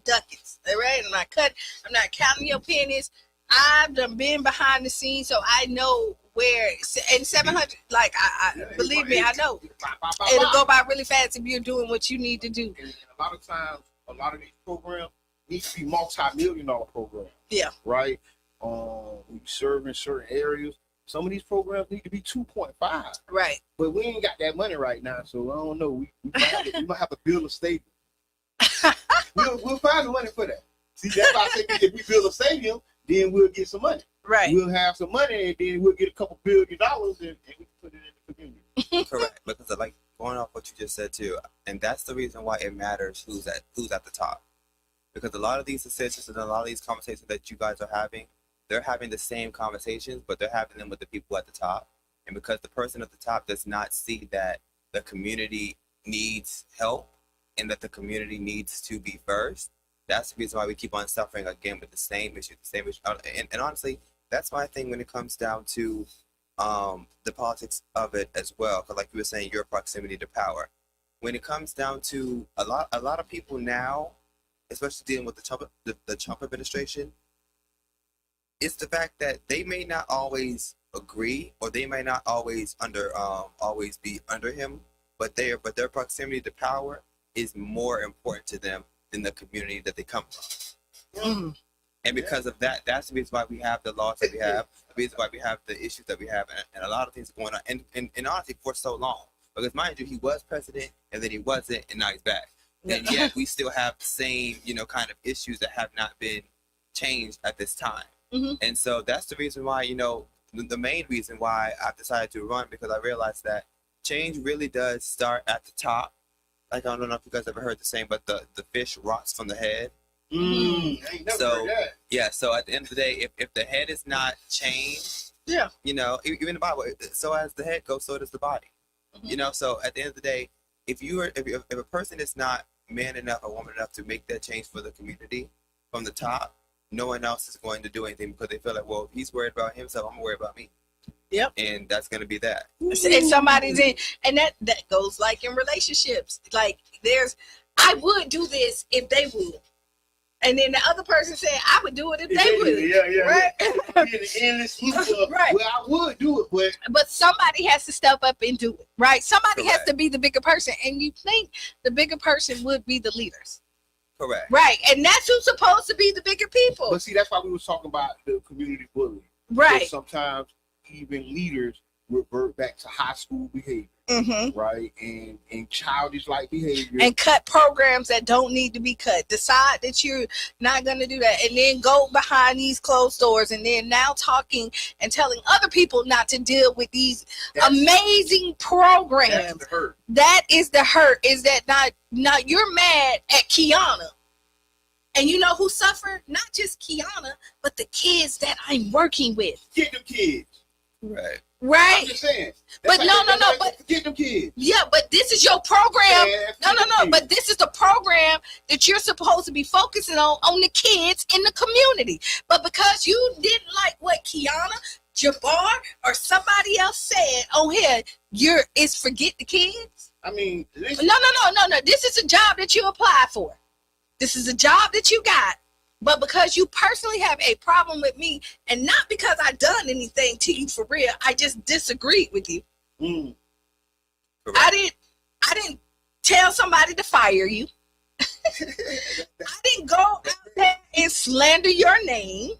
ducats. All right, I'm not counting your pennies. I've done been behind the scenes, so I know where and 700, like I believe me, I know it'll go by really fast if you're doing what you need to do. And a lot of times, a lot of these programs need to be multi-million-dollar programs. Yeah. Right. We serve in certain areas. Some of these programs need to be 2.5. Right. But we ain't got that money right now, so I don't know. We might have to build a stadium. We'll find the money for that. See, that's why I say if we build a stadium, then we'll get some money. Right. We'll have some money, and then we'll get a couple $1 billion, and we can put it in the community. Correct. Because like going off what you just said too, and that's the reason why it matters who's at the top. Because a lot of these decisions and a lot of these conversations that you guys are having, they're having the same conversations, but they're having them with the people at the top. And because the person at the top does not see that the community needs help and that the community needs to be first, that's the reason why we keep on suffering again with the same issue. And honestly, that's my thing when it comes down to the politics of it as well. Because like you were saying, your proximity to power. When it comes down to a lot of people now, especially dealing with the Trump administration, it's the fact that they may not always agree, or they may not always be under him, but their proximity to power is more important to them than the community that they come from. Mm. And because of that, that's the reason why we have the laws that we have, the reason why we have the issues that we have, and a lot of things going on. And honestly, for so long, because mind you, he was president, and then he wasn't, and now he's back. And yet we still have the same, kind of issues that have not been changed at this time. Mm-hmm. And so that's the reason why, the main reason why I've decided to run, because I realized that change really does start at the top. Like, I don't know if you guys ever heard the saying, but the fish rots from the head. I ain't never heard that. Yeah, so at the end of the day, if the head is not changed, Yeah. Even the Bible, so as the head goes, so does the body. Mm-hmm. So at the end of the day, if a person is not man enough or woman enough to make that change for the community from the top, no one else is going to do anything, because they feel like, well, if he's worried about himself, I'm gonna worry about me. Yep. And that's gonna be that. And somebody's in, and that goes like in relationships. Like I would do this if they would. And then the other person said, I would do it if they would. Yeah. Right? In the endless loop of, Right. well, I would do it, But somebody has to step up and do it, right? Somebody has Correct. to be the bigger person. And you think the bigger person would be the leaders. Correct. Right. And that's who's supposed to be the bigger people. but see, that's why we was talking about the community bullying. Right. Because sometimes even leaders revert back to high school behavior, Mm-hmm. right? And childish-like behavior. And cut programs that don't need to be cut. Decide that you're not going to do that. And then go behind these closed doors. And then now talking and telling other people not to deal with these amazing programs. That's the hurt. That is the hurt. Is that not you're mad at Kiana. And you know who suffered? Not just Kiana, but the kids that I'm working with. Get them kids. Right. Right? I'm just saying. But no, but get them kids. yeah, but this is your program. Yeah, No, but this is the program that you're supposed to be focusing on the kids in the community. But because you didn't like what Kiana, Jabbar, or somebody else said on here, it's forget the kids. I mean, listen. No. This is a job that you applied for. This is a job that you got. But because you personally have a problem with me, and not because I done anything to you for real, I just disagreed with you. Mm. I didn't tell somebody to fire you. I didn't go out there and slander your name,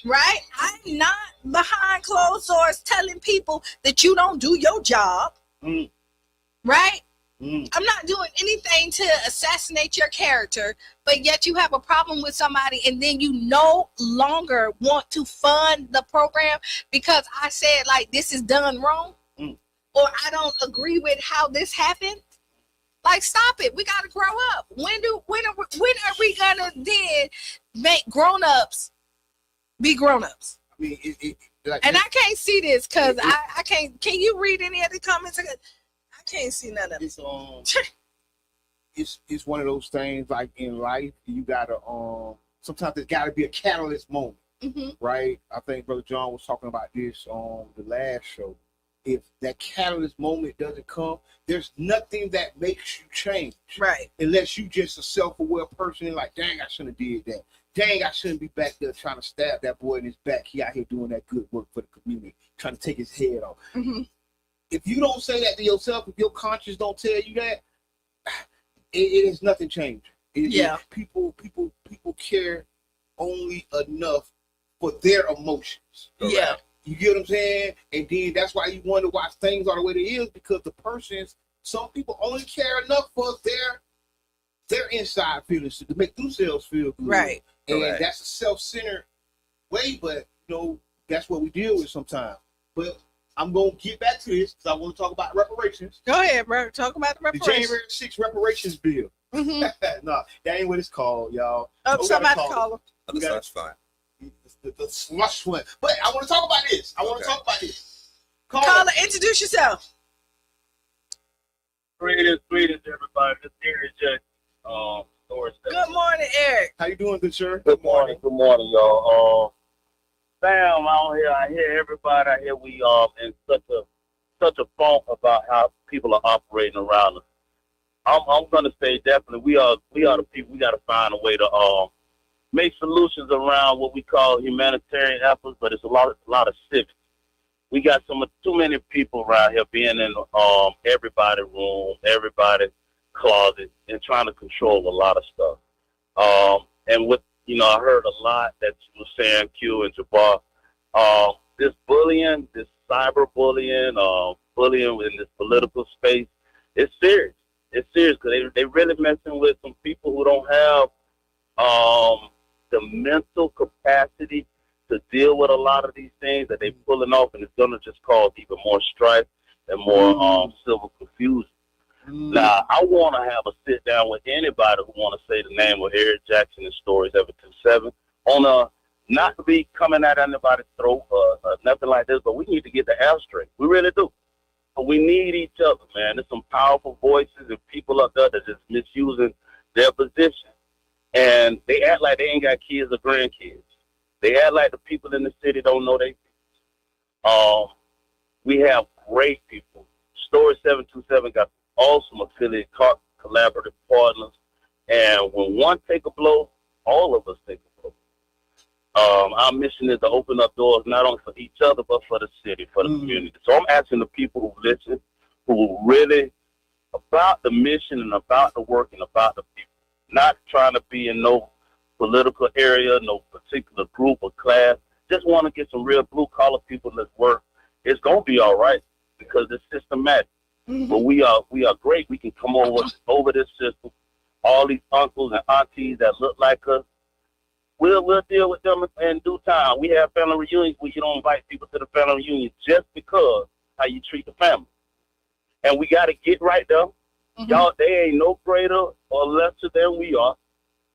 right? I'm not behind closed doors telling people that you don't do your job, right? I'm not doing anything to assassinate your character, but yet you have a problem with somebody, and then you no longer want to fund the program because I said, like, this is done wrong, or I don't agree with how this happened. Like, stop it. We got to grow up. When are we gonna then make grown-ups be grown-ups? I mean, like, And I can't see this because I can't. Can you read any of the comments? Can't see none of it. It's one of those things, like in life, you gotta sometimes there's gotta be a catalyst moment, right? I think Brother John was talking about this on the last show. If that catalyst moment doesn't come, there's nothing that makes you change, right? Unless you just a self-aware person and like, dang, I shouldn't have did that. dang, I shouldn't be back there trying to stab that boy in his back. He out here doing that good work for the community, trying to take his head off. Mm-hmm. If you don't say that to yourself, if your conscience don't tell you that, it is nothing changed. People care only enough for their emotions. Yeah. You get what I'm saying? And then that's why you wonder why things are the way they is, because some people only care enough for their inside feelings to make themselves feel good. Right. And that's a self-centered way, but that's what we deal with sometimes. But I'm gonna get back to this because I want to talk about reparations. Go ahead, bro. Talk about the The reparations. January 6th reparations bill. Mm-hmm. No, that ain't what it's called, y'all. Somebody call him. The slush fund. The slush fund. But I want to talk about this. Caller, introduce yourself. Greetings, everybody. This is Eric Jackson. Good morning, Eric. How you doing, good sir? Good morning, y'all. Fam, I hear everybody. I hear we in such a funk about how people are operating around us. I'm gonna say definitely we are the people. We got to find a way to make solutions around what we call humanitarian efforts, but it's a lot of civics. We got too many people around here being in everybody's room, everybody's closet, and trying to control a lot of stuff. And with I heard a lot that you were saying, Q and Jabbar. This bullying, this cyber bullying, bullying in this political space, it's serious. It's serious because they really messing with some people who don't have the mental capacity to deal with a lot of these things that they're pulling off, and it's going to just cause even more strife and more civil confusion. Now, I want to have a sit down with anybody who want to say the name of Eric Jackson and Stories 727 on not to be coming at anybody's throat or nothing like this, but we need to get the air straight. We really do. But we need each other, man. There's some powerful voices and people up there that are just misusing their position. And they act like they ain't got kids or grandkids. They act like the people in the city don't know they people. We have great people. Story 727 got awesome affiliate collaborative partners. And when one take a blow, all of us take a blow. Our mission is to open up doors not only for each other, but for the city, for the community. So I'm asking the people who listen, who really about the mission and about the work and about the people, not trying to be in no political area, no particular group or class, just want to get some real blue-collar people that's work. It's going to be all right because it's systematic. But we are great. We can come over this system. All these uncles and aunties that look like us, we'll deal with them in due time. We have family reunions where you don't invite people to the family reunion just because how you treat the family. And we got to get right there. Y'all, they ain't no greater or lesser than we are.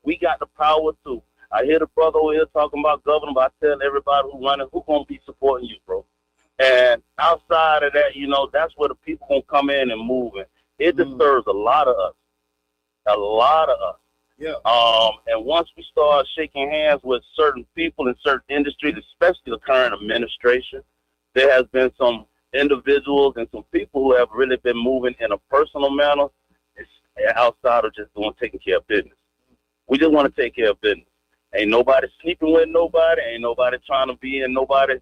We got the power too. I hear the brother over here talking about governor, but I tell everybody who's running, who's going to be supporting you, bro. And outside of that, that's where the people going to come in and move in. It disturbs a lot of us. A lot of us. Yeah. And once we start shaking hands with certain people in certain industries, especially the current administration, there has been some individuals and some people who have really been moving in a personal manner outside of just taking care of business. We just want to take care of business. Ain't nobody sleeping with nobody. Ain't nobody trying to be in nobody's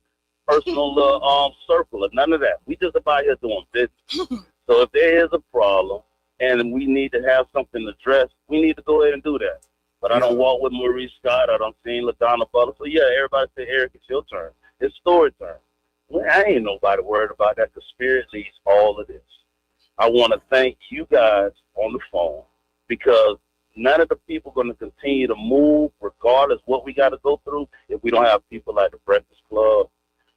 personal circle or none of that. We just about here doing business. So if there is a problem and we need to have something addressed, we need to go ahead and do that. But I don't walk with Maurice Scott. I don't see LaDonna Butler. So yeah, everybody say, Eric, it's your turn. It's story turn. Well, I ain't nobody worried about that. The spirit leads all of this. I want to thank you guys on the phone because none of the people going to continue to move regardless what we got to go through if we don't have people like the Breakfast Club.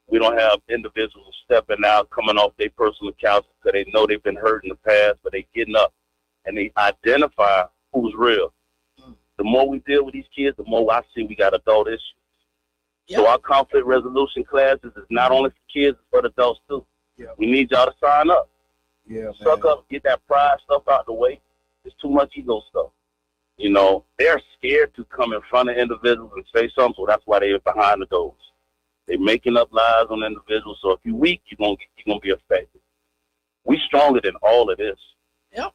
We don't have individuals stepping out, coming off their personal couches because they know they've been hurt in the past, but they getting up and they identify who's real. The more we deal with these kids, the more I see we got adult issues. Yep. So our conflict resolution classes is not only for kids, it's for adults too. Yep. We need y'all to sign up. Yeah, Suck up, get that pride stuff out the way. There's too much ego stuff. They're scared to come in front of individuals and say something, so that's why they're behind the doors. They're making up lies on individuals, so if you're weak, you're gonna be affected. We stronger than all of this. Yep.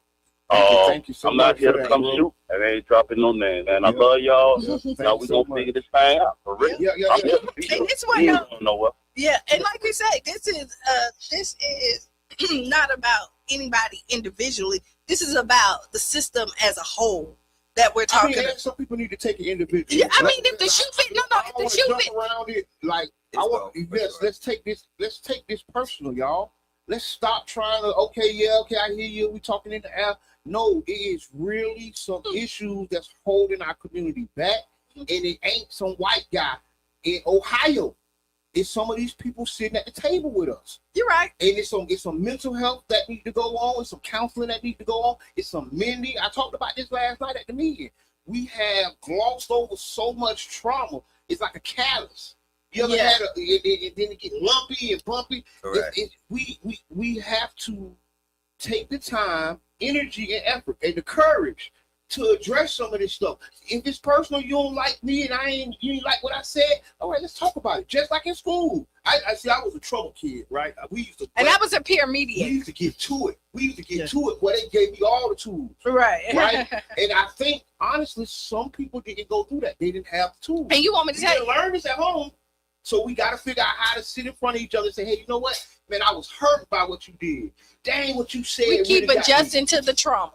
Thank you so I'm much not here for to that, come bro. shoot, and I ain't dropping no name, man. I Yeah. love y'all. Yeah, thank Y'all, you we so gonna much. figure this thing out for real. Yeah. I'm here to be And here. it's one We of ain't going nowhere. Yeah, and like we said, this is not about anybody individually. This is about the system as a whole that we're I talking mean, about. some people need to take it individually. Yeah, I mean, if the shoe fit, no, I if don't the shoe wanna fit, jump around it like It's I want. both, for Yes, sure. let's take this personal, y'all. Let's stop trying to. Okay, I hear you. We talking in the air. No, it is really some issues that's holding our community back, and it ain't some white guy in Ohio. It's some of these people sitting at the table with us. you're right. And it's some mental health that need to go on. It's some counseling that need to go on. It's some mending. I talked about this last night at the meeting. We have glossed over so much trauma. It's like a callus. You ever Yeah. had and then it get lumpy and bumpy. Correct. We have to take the time, energy, and effort, and the courage to address some of this stuff. If it's personal, you don't like me, and you ain't like what I said. All right, let's talk about it. Just like in school, I see. I was a trouble kid, right? We used to, And I was a peer we mediator. used to get to it. Where they gave me all the tools, Right. right? And I think honestly, some people didn't go through that. They didn't have the tools. And you want me to We tell didn't you? learn this at home. So we got to figure out how to sit in front of each other and say, hey, you know what? Man, I was hurt by what you did. Dang, what you said. We keep really got me. adjusting to the trauma.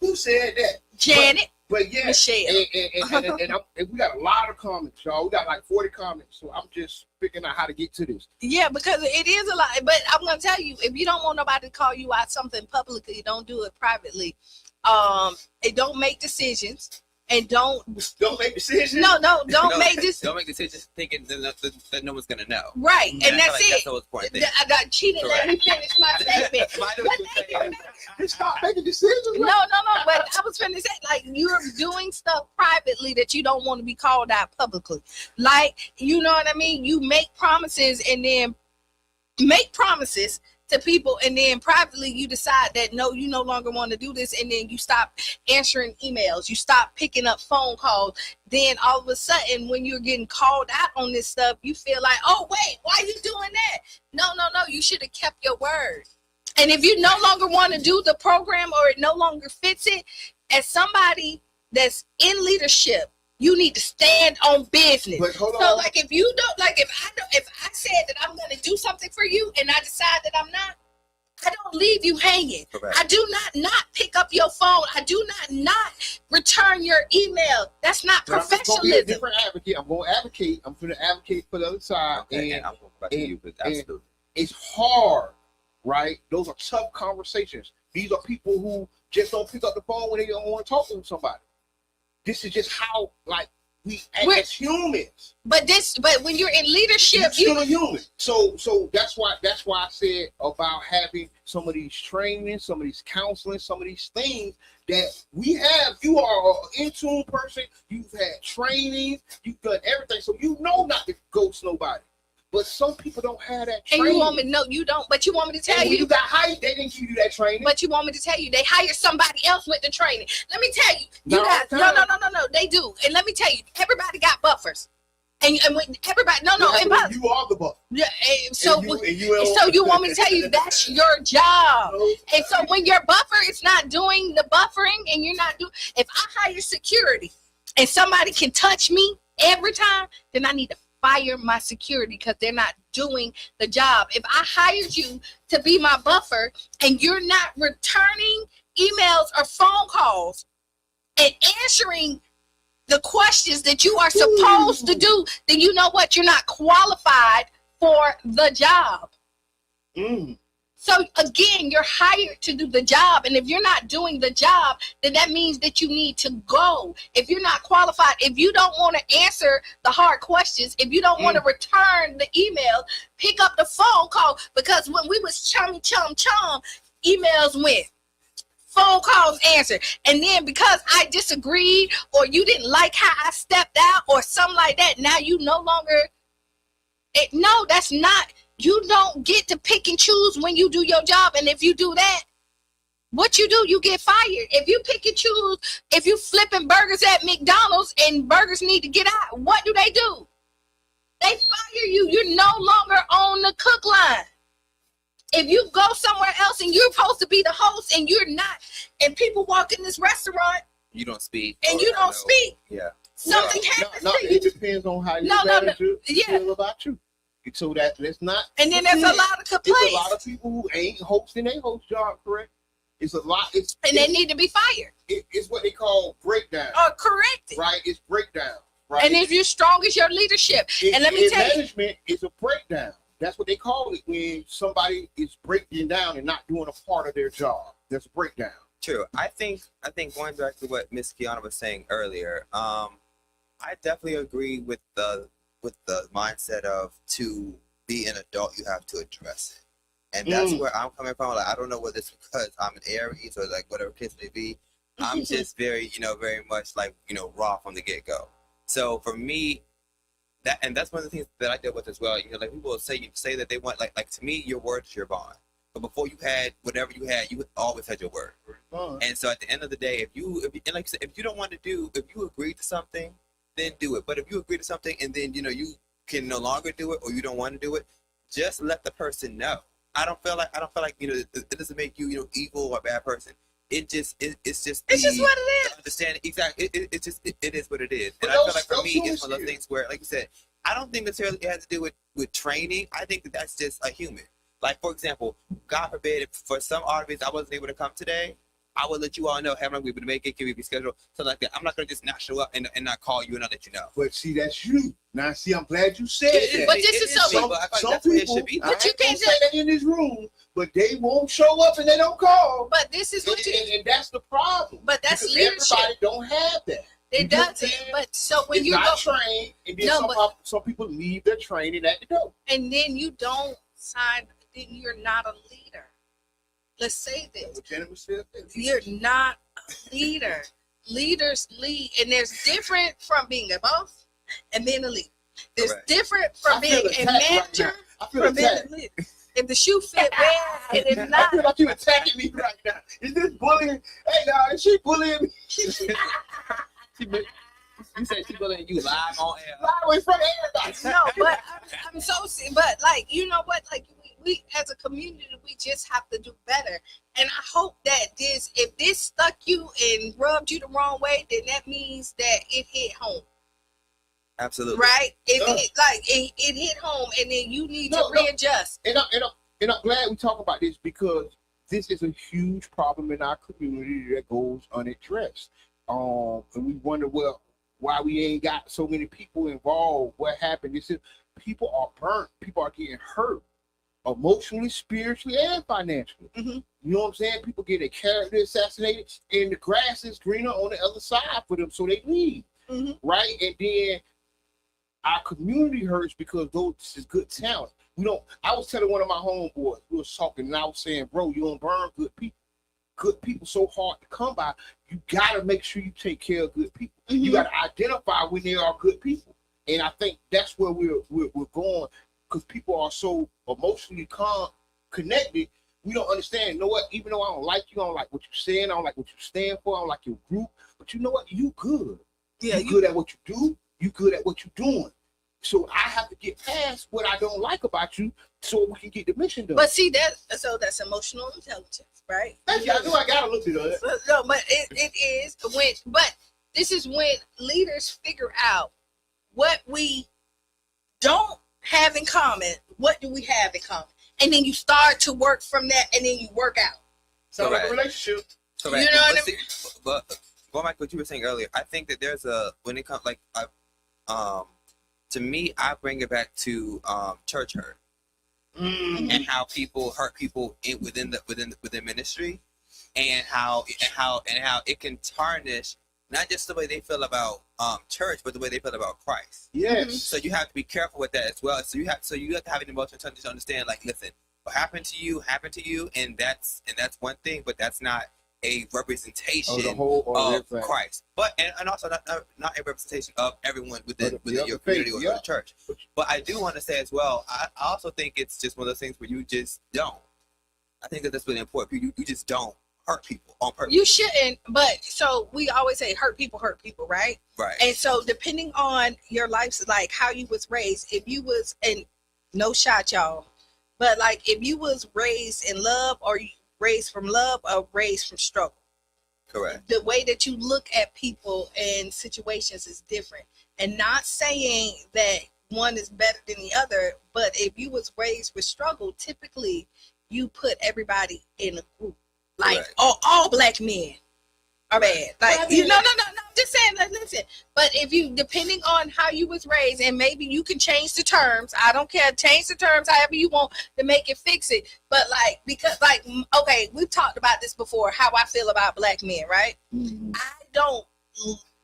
Who said that? Janet, But yeah, Michelle. and we got a lot of comments, y'all. We got like 40 comments. So I'm just figuring out how to get to this. Yeah, because it is a lot. But I'm gonna tell you, if you don't want nobody to call you out something publicly, don't do it privately. And don't make decisions. And don't make decisions. don't make this Don't make decisions thinking that no one's gonna know. right. And that's That's it. the whole point there. I got cheated. Let me finish my statement. Just stop making decisions. No, but I was finna say, like, you're doing stuff privately that you don't want to be called out publicly. Like, you know what I mean? You make promises and then make promises to people, and then privately you decide that no, you no longer want to do this, and then you stop answering emails, you stop picking up phone calls. Then all of a sudden, when you're getting called out on this stuff, you feel like, oh wait, why are you doing that? No, you should have kept your word. And if you no longer want to do the program, or it no longer fits it, as somebody that's in leadership, you need to stand on business. But hold So on. like, if you don't, like, if I said that I'm going to do something for you and I decide that I'm not, I don't leave you hanging. Correct. I do not pick up your phone. I do not return your email. That's not But I'm just gonna be a professionalism. different advocate. I'm going to advocate. I'm going to advocate for the other side. Okay, And I'm going back to you, but absolutely. it's hard, right? Those are tough conversations. These are people who just don't pick up the phone when they don't want to talk to somebody. This is just how, like, we act We're- as humans. But when you're in leadership, You're still a human. So that's why I said about having some of these trainings, some of these counseling, some of these things that we have. You are an in-tune person. You've had training. You've done everything, so you know not to ghost nobody. But some people don't have that and training. you want me to know you don't, but you want me to tell And when you, you got hired, they didn't give you that training. but you want me to tell you, they hire somebody else with the training. Let me tell you, No, they do. And let me tell you, everybody got buffers. And when everybody, and you are the buff. yeah, and so you you want me to tell you that's your job. No. And so when your buffer is not doing the buffering, and you're not doing, if I hire security and somebody can touch me every time, then I need to fire my security because they're not doing the job. If I hired you to be my buffer and you're not returning emails or phone calls and answering the questions that you are supposed to do, then you know what? You're not qualified for the job. So again, you're hired to do the job, and if you're not doing the job, then that means that you need to go. If you're not qualified, if you don't want to answer the hard questions, if you don't want to return the email, pick up the phone call, because when we was chum, emails went. Phone calls answered. And then because I disagreed, or you didn't like how I stepped out or something like that, now you no longer, no, that's not. You don't get to pick and choose when you do your job. And if you do that, what you do, you get fired. If you pick and choose, if you flipping burgers at McDonald's and burgers need to get out, what do? They fire you. You're no longer on the cook line. If you go somewhere else and you're supposed to be the host and you're not, and people walk in this restaurant You don't speak. and you don't speak, Yeah. something happens No, to you. it depends on how your manager feel about you. So let's not. And then there's a lot of It's a complaints, lot of people who ain't hosting their host job correct. It's a lot. and they need to be fired It's what they call breakdown, or corrected. right? It's breakdown, right? And if you're strong as your leadership, and let me tell you, management is a breakdown. That's what they call it when somebody is breaking down and not doing a part of their job. There's a breakdown. True. I think going back to what Miss Kiana was saying earlier, I definitely agree with the mindset of to be an adult, you have to address it. And that's where I'm coming from. Like, I don't know whether it's because I'm an Aries or like whatever case may be. I'm just very, very much like, raw from the get-go. So for me, that's one of the things that I deal with as well. Like people will say that they want like to me, your word is your bond. But before you had whatever you always had your word. And so at the end of the day, if you don't want to if you agree to something, then do it. But if you agree to something and then you can no longer do it or you don't want to do it, just let the person know. I don't feel like it doesn't make you evil or a bad person. It's just what it is. Understand exactly. It is what it is. And I feel like for me, it's one of those things where, like you said, I don't think necessarily it has to do with training. I think that's just a human. Like, for example, God forbid, if for some artists I wasn't able to come today, I will let you all know, haven't I been able to make it, can we be scheduled, something like that. I'm not going to just not show up and not call you and not let you know. But see, that's you. Now, see, I'm glad you said that. But this is some people, but you can't say that in this room, but they won't show up and they don't call. But this is what and that's the problem. But that's because leadership. Everybody don't have that. It doesn't. But so when you go trained, and then some people leave their training at the door, and then you don't sign, then you're not a leader. Let's say this. You're not a leader. Leaders lead, and there's different from being a boss and being a leader. There's different from being a manager from being a leader. If the shoe fit well, and if not, I feel like you're attacking me right now. Is this bullying? Hey, now is she bullying me? You said she bullying you live on air. Live in front of everybody. No, but I'm so. But like, you know what? Like we as a community, we just have to do better. And I hope that if this stuck you and rubbed you the wrong way, then that means that it hit home. Absolutely. Right? It hit home, and then you need to readjust. And I'm glad we talk about this because this is a huge problem in our community that goes unaddressed. And we wonder, well, why we ain't got so many people involved. What happened? This is people are burnt. People are getting hurt, emotionally, spiritually, and financially. Mm-hmm. You know what I'm saying? People get their character assassinated, and the grass is greener on the other side for them, so they leave. Mm-hmm. Right? And then our community hurts because this is good talent. I was telling one of my homeboys, we was talking, and I was saying, bro, you don't burn good people. Good people so hard to come by. You gotta make sure you take care of good people. Mm-hmm. You gotta identify when there are good people, and I think that's where we're going because people are so emotionally connected. We don't understand. You know what? Even though I don't like you, I don't like what you're saying, I don't like what you stand for, I don't like your group. But you know what? You good. Yeah, you good at what you do. You good at what you're doing. So I have to get past what I don't like about you so we can get the mission done. But see that's emotional intelligence, right? I know I gotta look at that. No, but it is but this is when leaders figure out what we don't have in common. What do we have in common? And then you start to work from that, and then you work out. So like a relationship. You know what I mean? But going back to what you were saying earlier, I think that there's when it comes to me, I bring it back to church hurt and how people hurt people within ministry, and how it can tarnish not just the way they feel about church, but the way they feel about Christ. Yes. So you have to be careful with that as well. So you have to have an emotional intelligence to understand. Like, listen, what happened to you, and that's one thing, but that's not a representation of Christ, but and also not a representation of everyone within your community or your church. But I do want to say as well, I also think it's just one of those things where you just don't. I think that's really important. You just don't hurt people on purpose. You shouldn't, but so we always say hurt people, right? Right. And so depending on your life's like how you was raised, if you was, and no shot, y'all, But like if you was raised in love, or you raised from love, or raised from struggle, Correct. the way that you look at people and situations is different. And not saying that one is better than the other, but if you was raised with struggle, typically you put everybody in a group. Like Correct. all black men are bad. Like Well, I mean, you no. Just saying, like, listen. But if you, depending on how you was raised, and maybe you can change the terms. I don't care. Change the terms however you want to make it fix it. But like, because like, okay, we've talked about this before. How I feel about black men, right?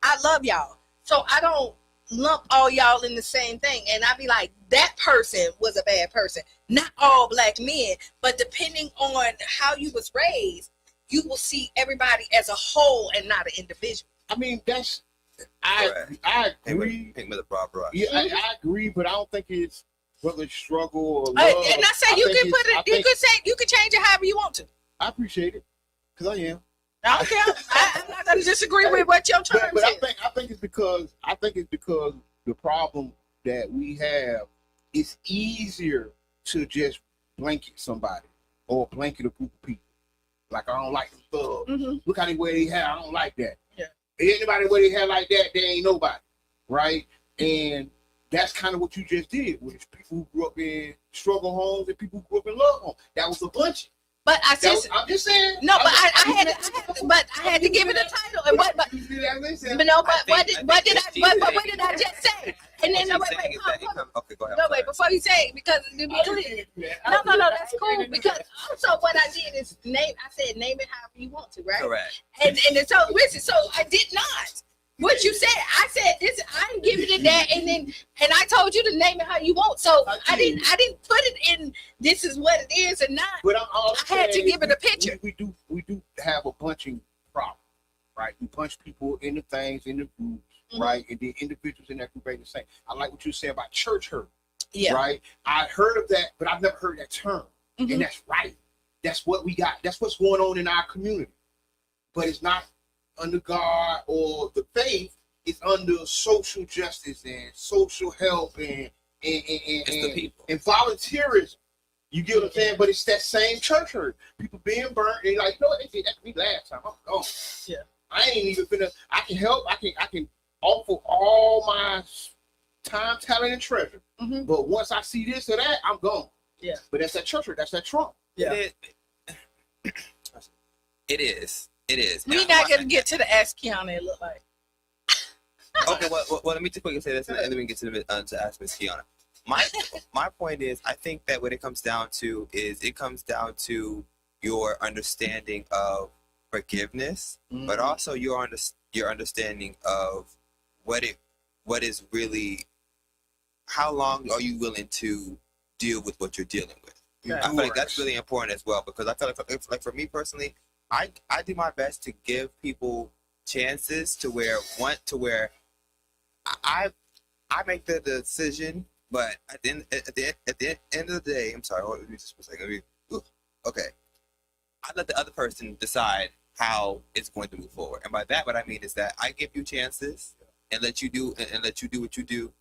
I love y'all, so I don't lump all y'all in the same thing. And I be like, that person was a bad person. Not all black men, but depending on how you was raised, you will see everybody as a whole and not an individual. I mean, Correct. I Pink agree. with a broad brush. Yeah, I agree, but I don't think it's whether it's struggle or love. And I say you think can it's- put it. I You think- can say you can change it however you want to. I appreciate it because I am. I don't care. I'm not gonna disagree with what your terms But is. I think it's because the problem that we have, it's easier to just blanket somebody or blanket a group of people. Like, I don't like them thugs. Mhm. Look how they wear their hair. I don't like that. Yeah. Anybody wear their hair like that, they ain't nobody, right? And that's kind of what you just did with people who grew up in struggle homes and people who grew up in love homes. That was a bunch. But I That was, just I'm just saying. no. But I I'm had to give it a title. And what? But no. But what did I just say? And then no, What wait. she's saying is that it comes- okay, go ahead. No, I'm wait, sorry. before you say it, because to be clear, no, that's cool. Because also what I did is name it however you want to, right? Correct. And so listen, so I did not. What you said, I said this. I'm giving it that, and I told you to name it how you want. So I didn't put it in. This is what it is, and not. But I had to give it a picture. We do have a bunching problem, right? We punch people in the things in the groups, Mhm. right? And the individuals in that group ain't the same. I like what you said about church hurt, Yeah. right? I heard of that, but I've never heard that term, Mhm. and that's right. That's what we got. That's what's going on in our community. But it's not under God or the faith. It's under social justice and social help and It's the people. and volunteerism. You get what I'm saying? But it's that same church hurt. People being burnt. And like, you know what? They did that to me last time. I'm gone. Yeah. I ain't even finna. I can help. I can offer all my time, talent, and treasure. Mhm. But once I see this or that, I'm gone. Yeah. But that's that church hurt. That's that Trump. Yeah. It is. We're Now, not gonna get to the Ask Kiana. It look like. Okay, well, let me just quickly say this, and then we can get to ask Ms. Kiana. My point is, I think that what it comes down to is your understanding of forgiveness, but also your understanding of what is really, how long are you willing to deal with what you're dealing with. Right. I feel like that's really important as well, because I feel like for me personally, I do my best to give people chances to where I make the decision, but at the end of the day, I'm sorry, hold on, just a second. Okay, I let the other person decide how it's going to move forward, and by that, what I mean is that I give you chances and let you do what you do,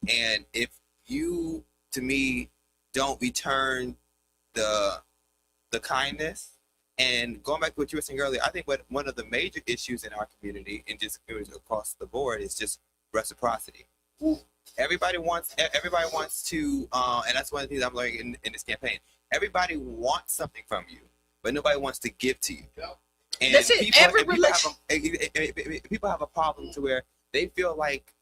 and if you, to me, don't return the kindness. And going back to what you were saying earlier, I think one of the major issues in our community and just communities across the board is just reciprocity. Everybody wants to, and that's one of the things I'm learning in this campaign. Everybody wants something from you, but nobody wants to give to you. And That's it. Every people have a problem to where they feel like,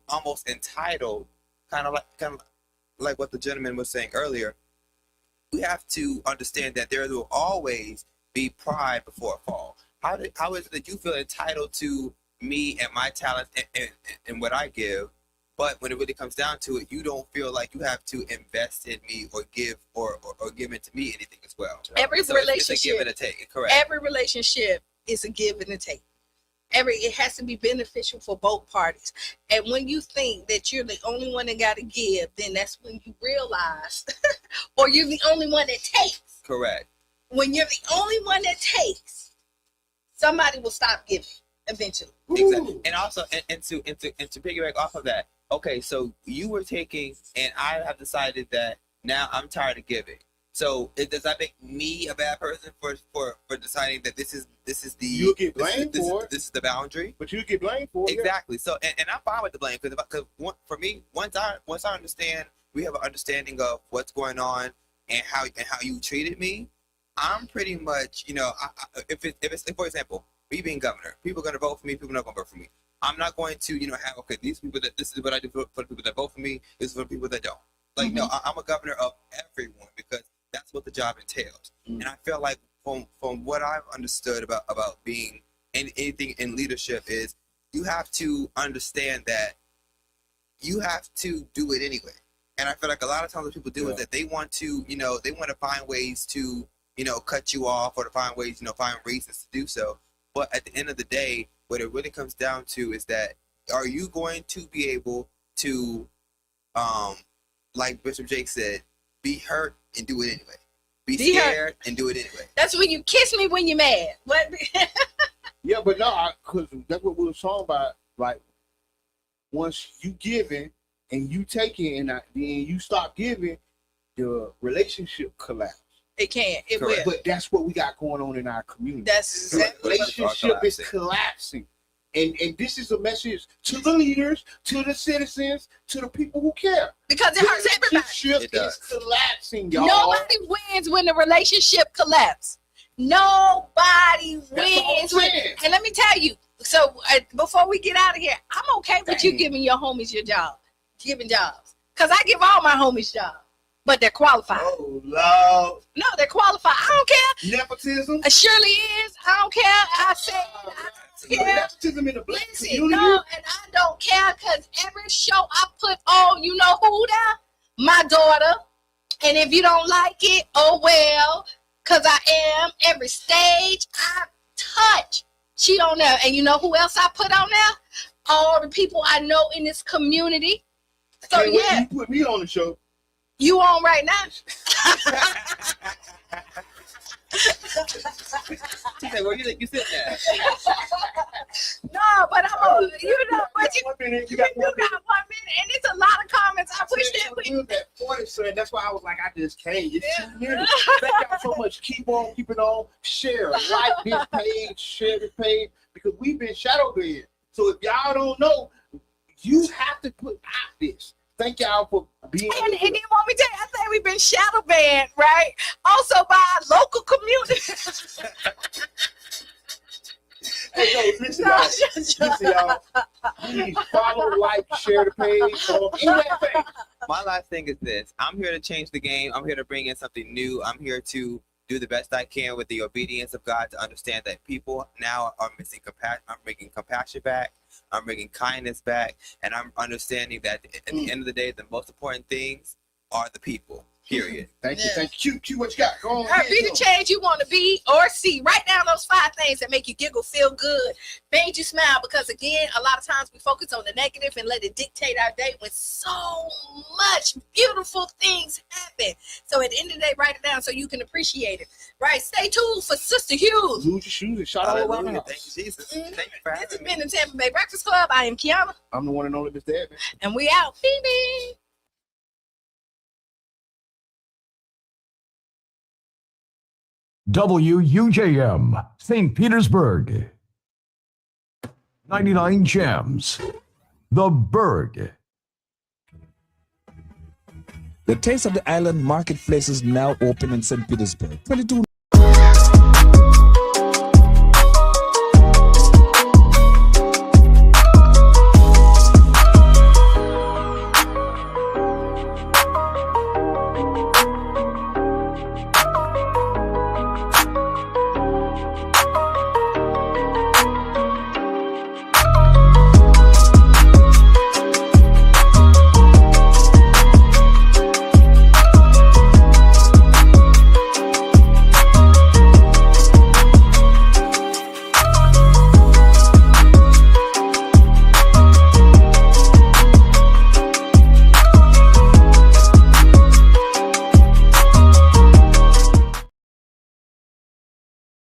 almost entitled, kind of like what the gentleman was saying earlier. We have to understand that there will always be pride before a fall. How is it that you feel entitled to me and my talent and what I give, but when it really comes down to it, you don't feel like you have to invest in me or give or give into me anything as well. Every So relationship, it's a give and a take. Correct. every relationship is a give and a take. It has to be beneficial for both parties. And when you think that you're the only one that got to give, then that's when you realize, or you're the only one that takes. Correct. When you're the only one that takes, somebody will stop giving eventually. Exactly. And also, and to piggyback off of that, okay, so you were taking, and I have decided that Now I'm tired of giving. So does that make me a bad person for deciding that this is the You'll get blamed for it. This is the boundary? But you get blamed for it. Exactly. So and I'm fine with the blame because for me, once I understand, we have an understanding of what's going on and how you treated me, I'm pretty much, you know, if it's for example, me being governor, people are gonna vote for me, people are not gonna vote for me. I'm not going to, you know, have these people that this is what I do for the people that vote for me, this is for the people that don't. Like no, I'm a governor of everyone because that's what the job entails. And I feel like from what I've understood about being anything in leadership is you have to understand that you have to do it anyway. And I feel like a lot of times what people do is that they want to, you know, they want to find ways to, you know, cut you off or to find ways, you know, find reasons to do so. But at the end of the day, what it really comes down to is that are you going to be able to, like Bishop Jake said, be hurt and do it anyway. Be scared and do it anyway. That's when you kiss me when you're mad. What? Yeah, but no, because that's what we were talking about. Like, once you giving and you taking and then you stop giving, the relationship collapse. It can. It will. Correct. But that's what we got going on in our community. That's The exactly what relationship is collapsing. And this is a message to the leaders, to the citizens, to the people who care. because it hurts everybody. Relationship is collapsing, y'all. Nobody wins when the relationship collapses. Nobody That's what I'm wins. When, saying. and let me tell you. So before we get out of here, I'm okay with you Dang. giving your homies your job, giving jobs, because I give all my homies jobs, but they're qualified. Oh, Lord. No, they're qualified. I don't care. Nepotism. It surely is. I don't care. I said. Yeah. Nepotism in the black Listen, community. no, and I don't care because every show I put on, you know who there? My daughter. And if you don't like it, oh well, because I am. Every stage I touch, she don't know. And you know who else I put on there? All the people I know in this community. So Can't wait till yeah, you put me on the show. you on right now. She said, "Where you think you sit there?" No, but I'm, you know, but you, One minute, you you got do 1 got minute. 1 minute, and it's a lot of comments. I wish that we. That 40, son. That's why I was like, I just can't. It's 2 minutes. Thank y'all so much. Keep on keeping on. Share, like this page, share this page, because we've been shadow banned. So if y'all don't know, you have to put out this. Thank y'all for being. And then want me to tell you, I think we've been shadow banned, right? Also by our local community. Hey, yo, listen, y'all. Listen, y'all. Please follow, like, share the page. Anything. My last thing is this: I'm here to change the game. I'm here to bring in something new. I'm here to do the best I can with the obedience of God to understand that people now are missing compassion. I'm bringing compassion back. I'm bringing kindness back, and I'm understanding that at the end of the day, the most important things are the people. Period. Thank you, Yeah. thank you. Q, what you got? Go on. All right, be the change you want to be or see. Write down those 5 things that make you giggle, feel good, made you smile. Because again, a lot of times we focus on the negative and let it dictate our day when so much beautiful things happen. So at the end of the day, write it down so you can appreciate it. Right? Stay tuned for Sister Hughes. Lose your shoes and shout out around the Hallelujah. house. Thank you, Jesus. Mhm. Thank you for This has having me. been the Tampa Bay Breakfast Club. I am Kiana, I'm the one and only Mr. Edmund. and we out. Phoebe. WUJM, St. Petersburg. 99 Gems. The Bird. The Taste of the Island Marketplace is now open in St. Petersburg. 22